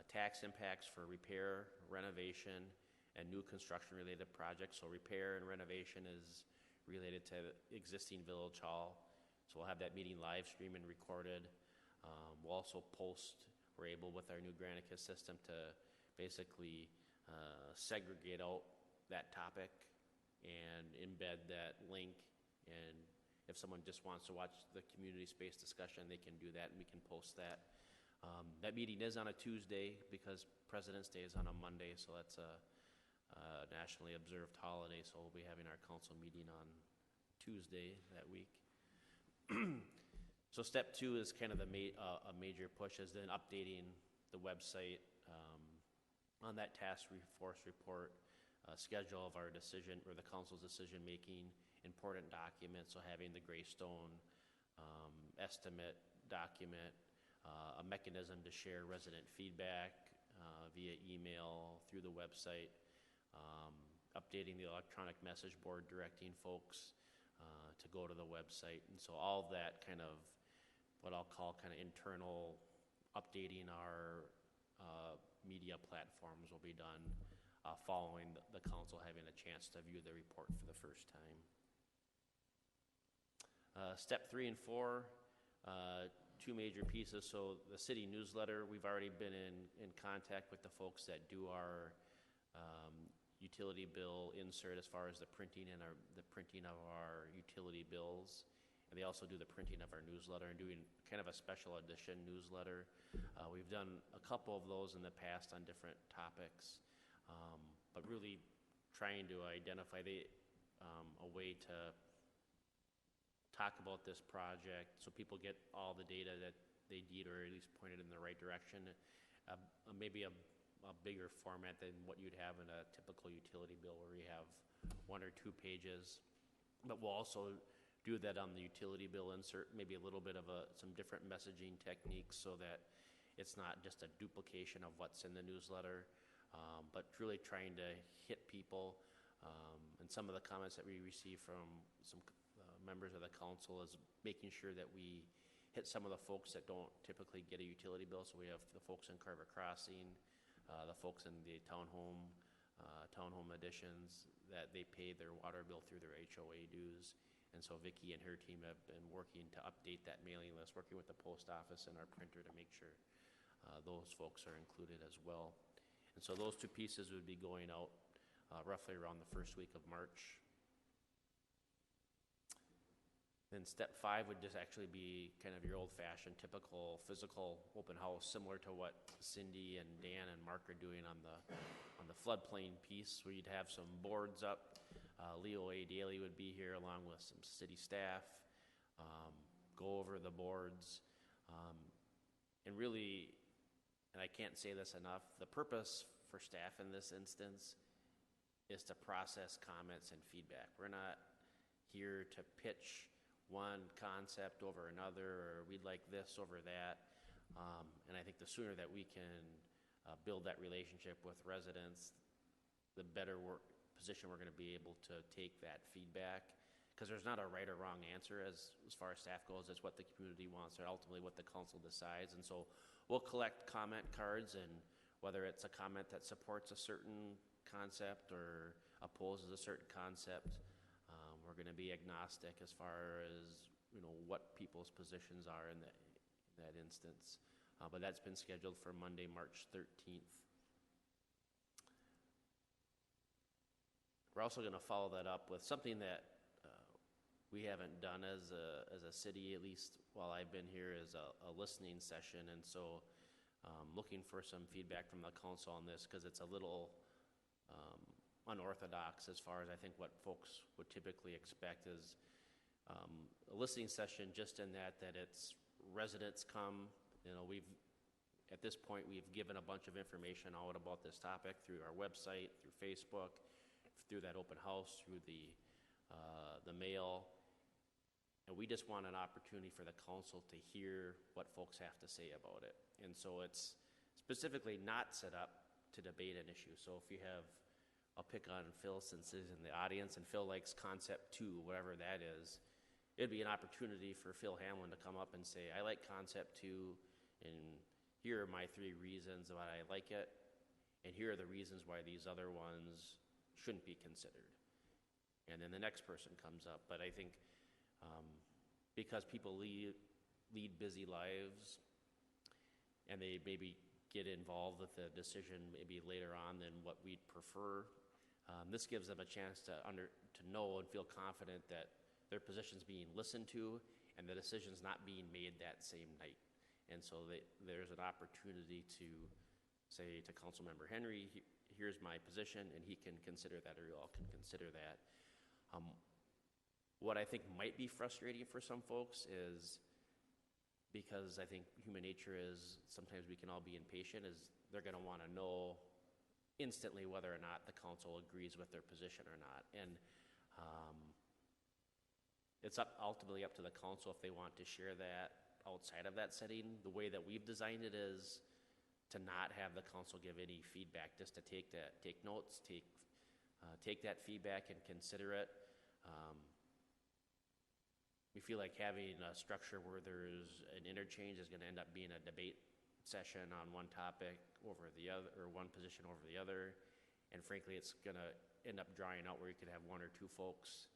tax impacts for repair, renovation, and new construction-related projects. So repair and renovation is related to existing Village Hall. So we'll have that meeting live streamed and recorded. We'll also we're able with our new Granicus system to basically segregate out that topic and embed that link. And if someone just wants to watch the community space discussion, they can do that and we can post that. That meeting is on a Tuesday because President's Day is on a Monday, so that's a nationally observed holiday. So we'll be having our council meeting on Tuesday that week. So step 2 is kind of a major push, is then updating the website on that task force report, schedule of our decision or the council's decision making, important documents. So having the Greystone estimate document, a mechanism to share resident feedback via email through the website, updating the electronic message board directing folks to go to the website. And so all that kind of what I'll call kind of internal updating our media platforms will be done following the council having a chance to view the report for the first time. Step 3 and 4, 2 major pieces. So the city newsletter, we've already been in contact with the folks that do our utility bill insert as far as the printing and the printing of our utility bills. And they also do the printing of our newsletter and doing kind of a special edition newsletter. We've done a couple of those in the past on different topics, but really trying to identify a way to talk about this project so people get all the data that they need, or at least pointed in the right direction. Maybe a bigger format than what you'd have in a typical utility bill where you have 1 or 2 pages. But we'll also do that on the utility bill insert, maybe a little bit of some different messaging techniques so that it's not just a duplication of what's in the newsletter, but really trying to hit people. And some of the comments that we receive from some members of the council is making sure that we hit some of the folks that don't typically get a utility bill. So we have the folks in Carver Crossing, the folks in the townhome additions that they pay their water bill through their HOA dues. And so Vicki and her team have been working to update that mailing list, working with the post office and our printer to make sure those folks are included as well. And so those 2 pieces would be going out roughly around the first week of March. Then step 5 would just actually be kind of your old-fashioned, typical physical open house, similar to what Cindy and Dan and Mark are doing on the floodplain piece, where you'd have some boards up. Leo A. Daly would be here along with some city staff, go over the boards, and really, and I can't say this enough, the purpose for staff in this instance is to process comments and feedback. We're not here to pitch one concept over another, or we'd like this over that. And I think the sooner that we can build that relationship with residents, the better position we're going to be able to take that feedback. Because there's not a right or wrong answer as far as staff goes. It's what the community wants, or ultimately what the council decides. And so we'll collect comment cards, and whether it's a comment that supports a certain concept or opposes a certain concept, we're going to be agnostic as far as what people's positions are in that instance. But that's been scheduled for Monday, March 13th. We're also going to follow that up with something that we haven't done as a city, at least while I've been here, is a listening session. And so looking for some feedback from the council on this, because it's a little unorthodox as far as I think what folks would typically expect is a listening session, just in that it's residents come. At this point we've given a bunch of information out about this topic through our website, through Facebook, through that open house, through the mail, and we just want an opportunity for the council to hear what folks have to say about it. And so it's specifically not set up to debate an issue. So if you have, I'll pick on Phil since he's in the audience, and Phil likes concept 2, whatever that is. It'd be an opportunity for Phil Hamlin to come up and say, I like concept 2, and here are my 3 reasons why I like it, and here are the reasons why these other ones shouldn't be considered. And then the next person comes up. But I think because people lead busy lives, and they maybe get involved with the decision maybe later on than what we'd prefer, this gives them a chance to know and feel confident that their position's being listened to and the decision's not being made that same night. And so there's an opportunity to say to Councilmember Henry, here's my position, and he can consider that, or you all can consider that. What I think might be frustrating for some folks is, because I think human nature is sometimes we can all be impatient, is they're going to want to know instantly whether or not the council agrees with their position or not. And it's ultimately up to the council if they want to share that outside of that setting. The way that we've designed it is to not have the council give any feedback, just to take notes, take that feedback and consider it. We feel like having a structure where there's an interchange is going to end up being a debate session on one topic over the other, or one position over the other. And frankly, it's going to end up drawing out where you could have 1 or 2 folks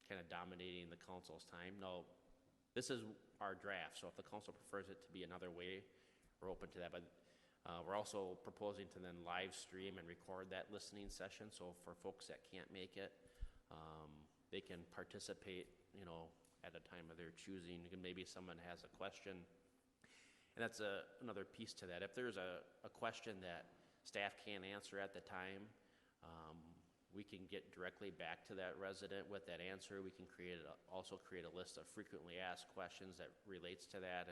kind of dominating the council's time. Now, this is our draft, so if the council prefers it to be another way, we're open to that. But We're also proposing to then live stream and record that listening session, so for folks that can't make it, they can participate, at a time of their choosing. Maybe someone has a question. And that's another piece to that. If there's a question that staff can't answer at the time, we can get directly back to that resident with that answer. We can also create a list of frequently asked questions that relates to that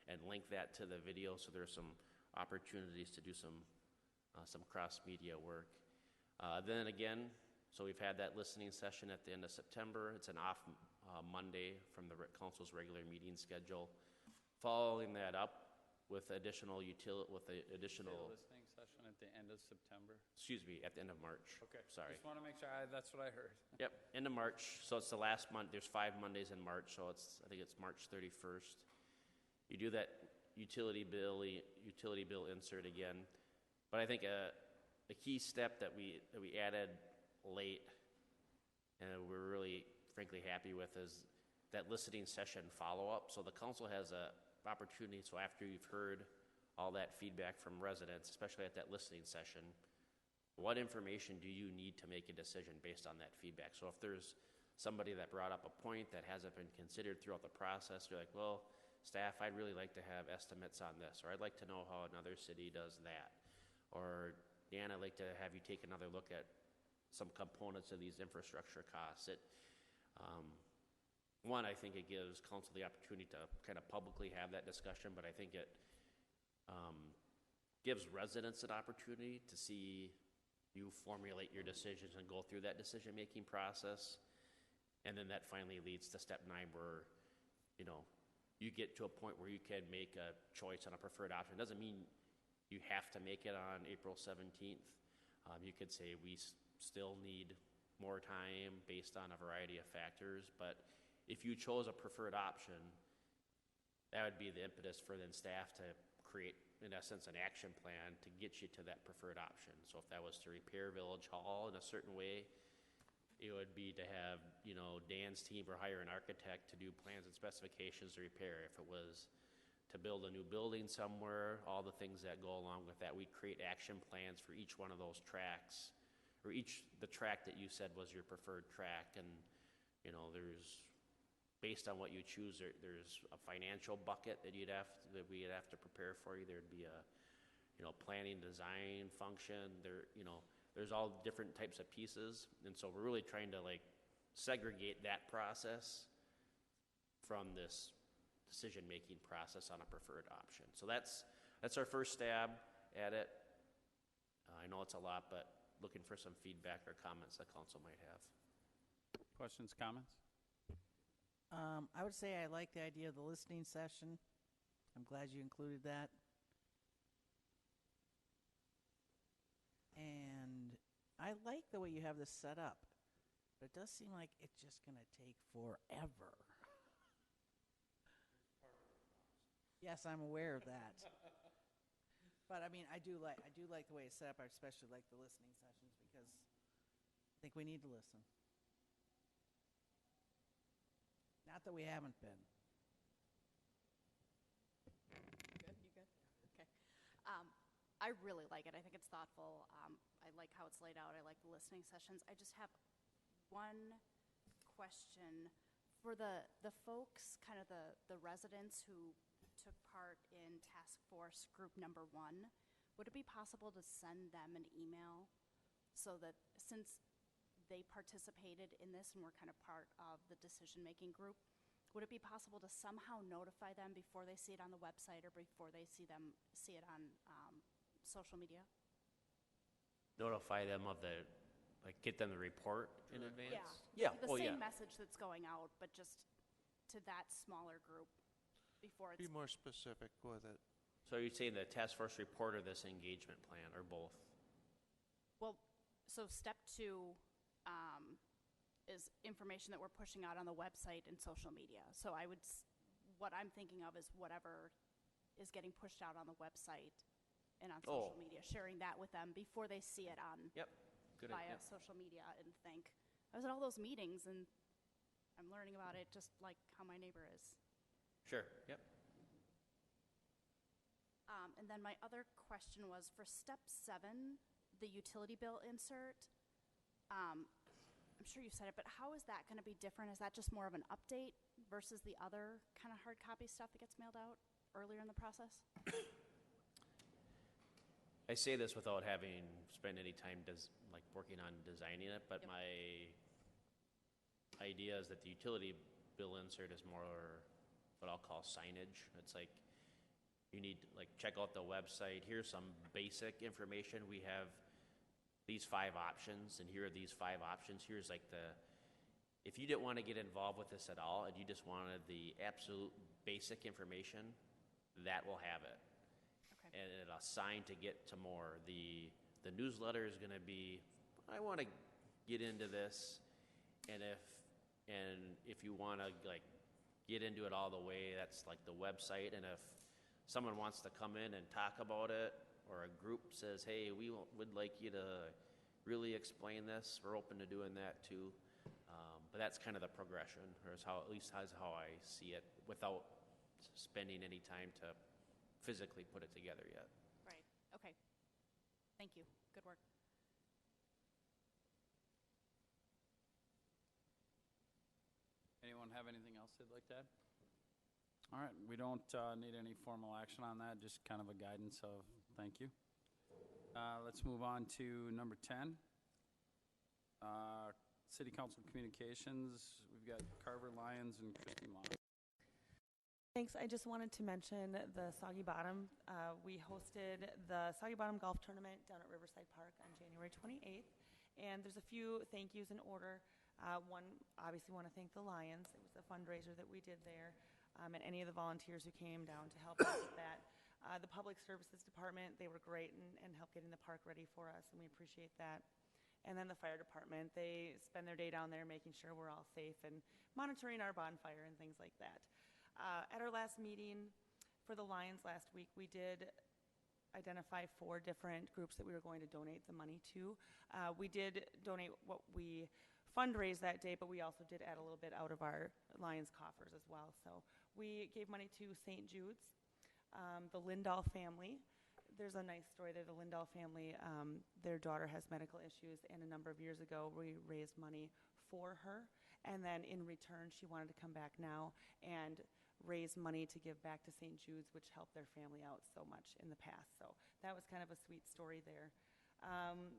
and link that to the video, so there's some opportunities to do some cross-media work. Then again, so we've had that listening session at the end of September. It's an off Monday from the council's regular meeting schedule. Following that up with additional Listening session at the end of September? Excuse me, at the end of March. Okay. Sorry. Just want to make sure, that's what I heard. Yep, end of March, so it's the last month. There's 5 Mondays in March, so I think it's March 31st. You do that utility bill insert again. But I think a key step that we added late, and we're really frankly happy with, is that listening session follow-up. So the council has a opportunity, so after you've heard all that feedback from residents, especially at that listening session, what information do you need to make a decision based on that feedback? So if there's somebody that brought up a point that hasn't been considered throughout the process, you're like, well, staff, I'd really like to have estimates on this, or I'd like to know how another city does that, or Dan, I'd like to have you take another look at some components of these infrastructure costs. One, I think it gives council the opportunity to kind of publicly have that discussion, but I think it gives residents an opportunity to see you formulate your decisions and go through that decision-making process. And then that finally leads to step 9, where, you get to a point where you can make a choice on a preferred option. It doesn't mean you have to make it on April 17th. You could say we still need more time based on a variety of factors, but if you chose a preferred option, that would be the impetus for then staff to create, in essence, an action plan to get you to that preferred option. So if that was to repair Village Hall in a certain way, it would be to have, Dan's team or hire an architect to do plans and specifications to repair. If it was to build a new building somewhere, all the things that go along with that, we'd create action plans for each one of those tracks, or the track that you said was your preferred track. And, there's, based on what you choose, there's a financial bucket that we'd have to prepare for you. There'd be a, planning design function. There's all different types of pieces, and so we're really trying to segregate that process from this decision-making process on a preferred option. So that's our first stab at it. I know it's a lot, but looking for some feedback or comments that council might have. Questions, comments? I would say I like the idea of the listening session. I'm glad you included that. And I like the way you have this set up, but it does seem like it's just going to take forever. Yes, I'm aware of that. But I mean, I do like the way it's set up. I especially like the listening sessions because I think we need to listen. Not that we haven't been. You good? Okay. I really like it. I think it's thoughtful. I like how it's laid out. I like the listening sessions. I just have one question. For the folks, kind of the residents who took part in task force group number 1, would it be possible to send them an email so that, since they participated in this and were kind of part of the decision-making group, would it be possible to somehow notify them before they see it on the website or before they see it on social media? Notify them of get them the report in advance? Yeah. Yeah. The same message that's going out, but just to that smaller group before it's... Be more specific with it. So are you saying the task force report or this engagement plan, or both? Well, so step 2 is information that we're pushing out on the website and social media. So what I'm thinking of is whatever is getting pushed out on the website and on social media, sharing that with them before they see it on via social media and think, I was at all those meetings and I'm learning about it just like how my neighbor is. Sure, yep. And then my other question was for step 7, the utility bill insert. I'm sure you said it, but how is that going to be different? Is that just more of an update versus the other kind of hard copy stuff that gets mailed out earlier in the process? I say this without having spent any time working on designing it, but Yep. my idea is that the utility bill insert is more what I'll call signage. It's like you need to check out the website. Here's some basic information. We have these 5 options, and here are these 5 options. Here's if you didn't want to get involved with this at all, and you just wanted the absolute basic information, that will have it. Okay. And it'll assign to get to more. The newsletter is going to be, I want to get into this, and if you want to get into it all the way, that's the website. And if someone wants to come in and talk about it, or a group says, hey, we would like you to really explain this, we're open to doing that too. But that's kind of the progression, or at least how I see it, without spending any time to physically put it together yet. Right. Okay. Thank you. Good work. Anyone have anything else they'd like to add? All right, we don't need any formal action on that, just kind of a guidance of thank you. Let's move on to number 10. City Council Communications. We've got Carver Lyons and Christine Long. Thanks. I just wanted to mention the Soggy Bottom. We hosted the Soggy Bottom Golf Tournament down at Riverside Park on January 28th, and there's a few thank yous in order. One, obviously want to thank the Lions. It was a fundraiser that we did there, and any of the volunteers who came down to help us with that. The Public Services Department, they were great and helped getting the park ready for us, and we appreciate that. And then the Fire Department, they spend their day down there making sure we're all safe and monitoring our bonfire and things like that. At our last meeting for the Lions last week, we did identify 4 different groups that we were going to donate the money to. We did donate what we fundraised that day, but we also did add a little bit out of our Lions coffers as well. So we gave money to St. Jude's, the Lindahl family. There's a nice story there. The Lindahl family, their daughter has medical issues, and a number of years ago we raised money for her, and then in return she wanted to come back now and raise money to give back to St. Jude's, which helped their family out so much in the past. So that was kind of a sweet story there.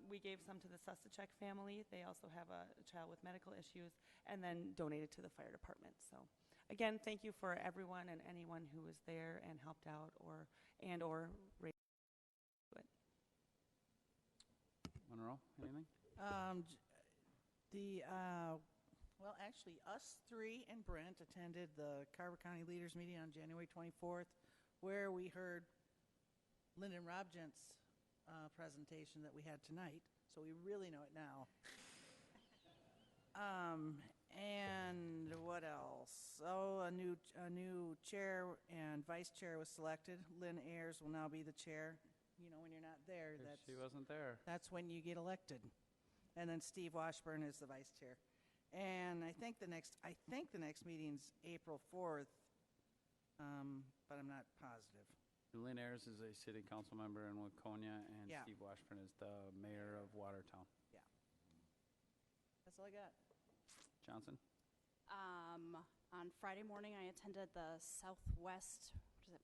We gave some to the Susachek family. They also have a child with medical issues, and then donated to the fire department. So again, thank you for everyone and anyone who was there and helped out or raised it. Monroe, anything? Well, actually, us 3 and Brent attended the Carver County Leaders Meeting on January 24th, where we heard Lyndon Robgent's presentation that we had tonight, so we really know it now. And what else? Oh, a new chair and vice chair was selected. Lynn Ayers will now be the chair. You know, when you're not there, She wasn't there. that's when you get elected. And then Steve Washburn is the vice chair. And I think the next meeting's April 4th, but I'm not positive. Lynn Ayers is a city council member in Waconia, and Yeah. Steve Washburn is the mayor of Watertown. Yeah. That's all I got. Johnson? On Friday morning, I attended the Southwest,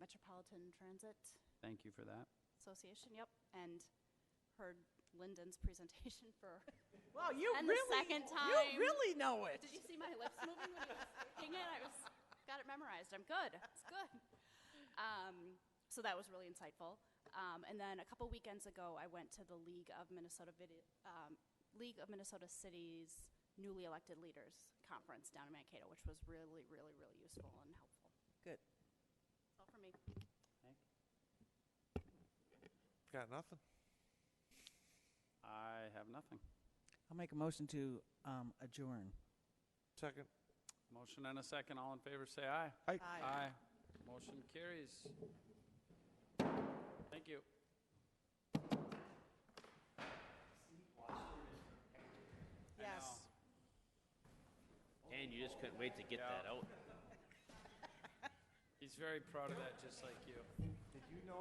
Metropolitan Transit Thank you for that. Association, yep, and heard Lyndon's presentation for Wow, you and really, the second time. you really know it. Did you see my lips moving when he was saying it? I got it memorized. I'm good. It's good. So that was really insightful. And then a couple weekends ago, I went to the League of Minnesota Cities Newly Elected Leaders Conference down in Mankato, which was really, really, really useful and helpful. Good. That's all for me. Got nothing. I have nothing. I'll make a motion to adjourn. Second. Motion and a second. All in favor, say aye. Aye. Aye. Motion carries. Thank you. Yes. And you just couldn't wait to get that out. He's very proud of that, just like you. Did you know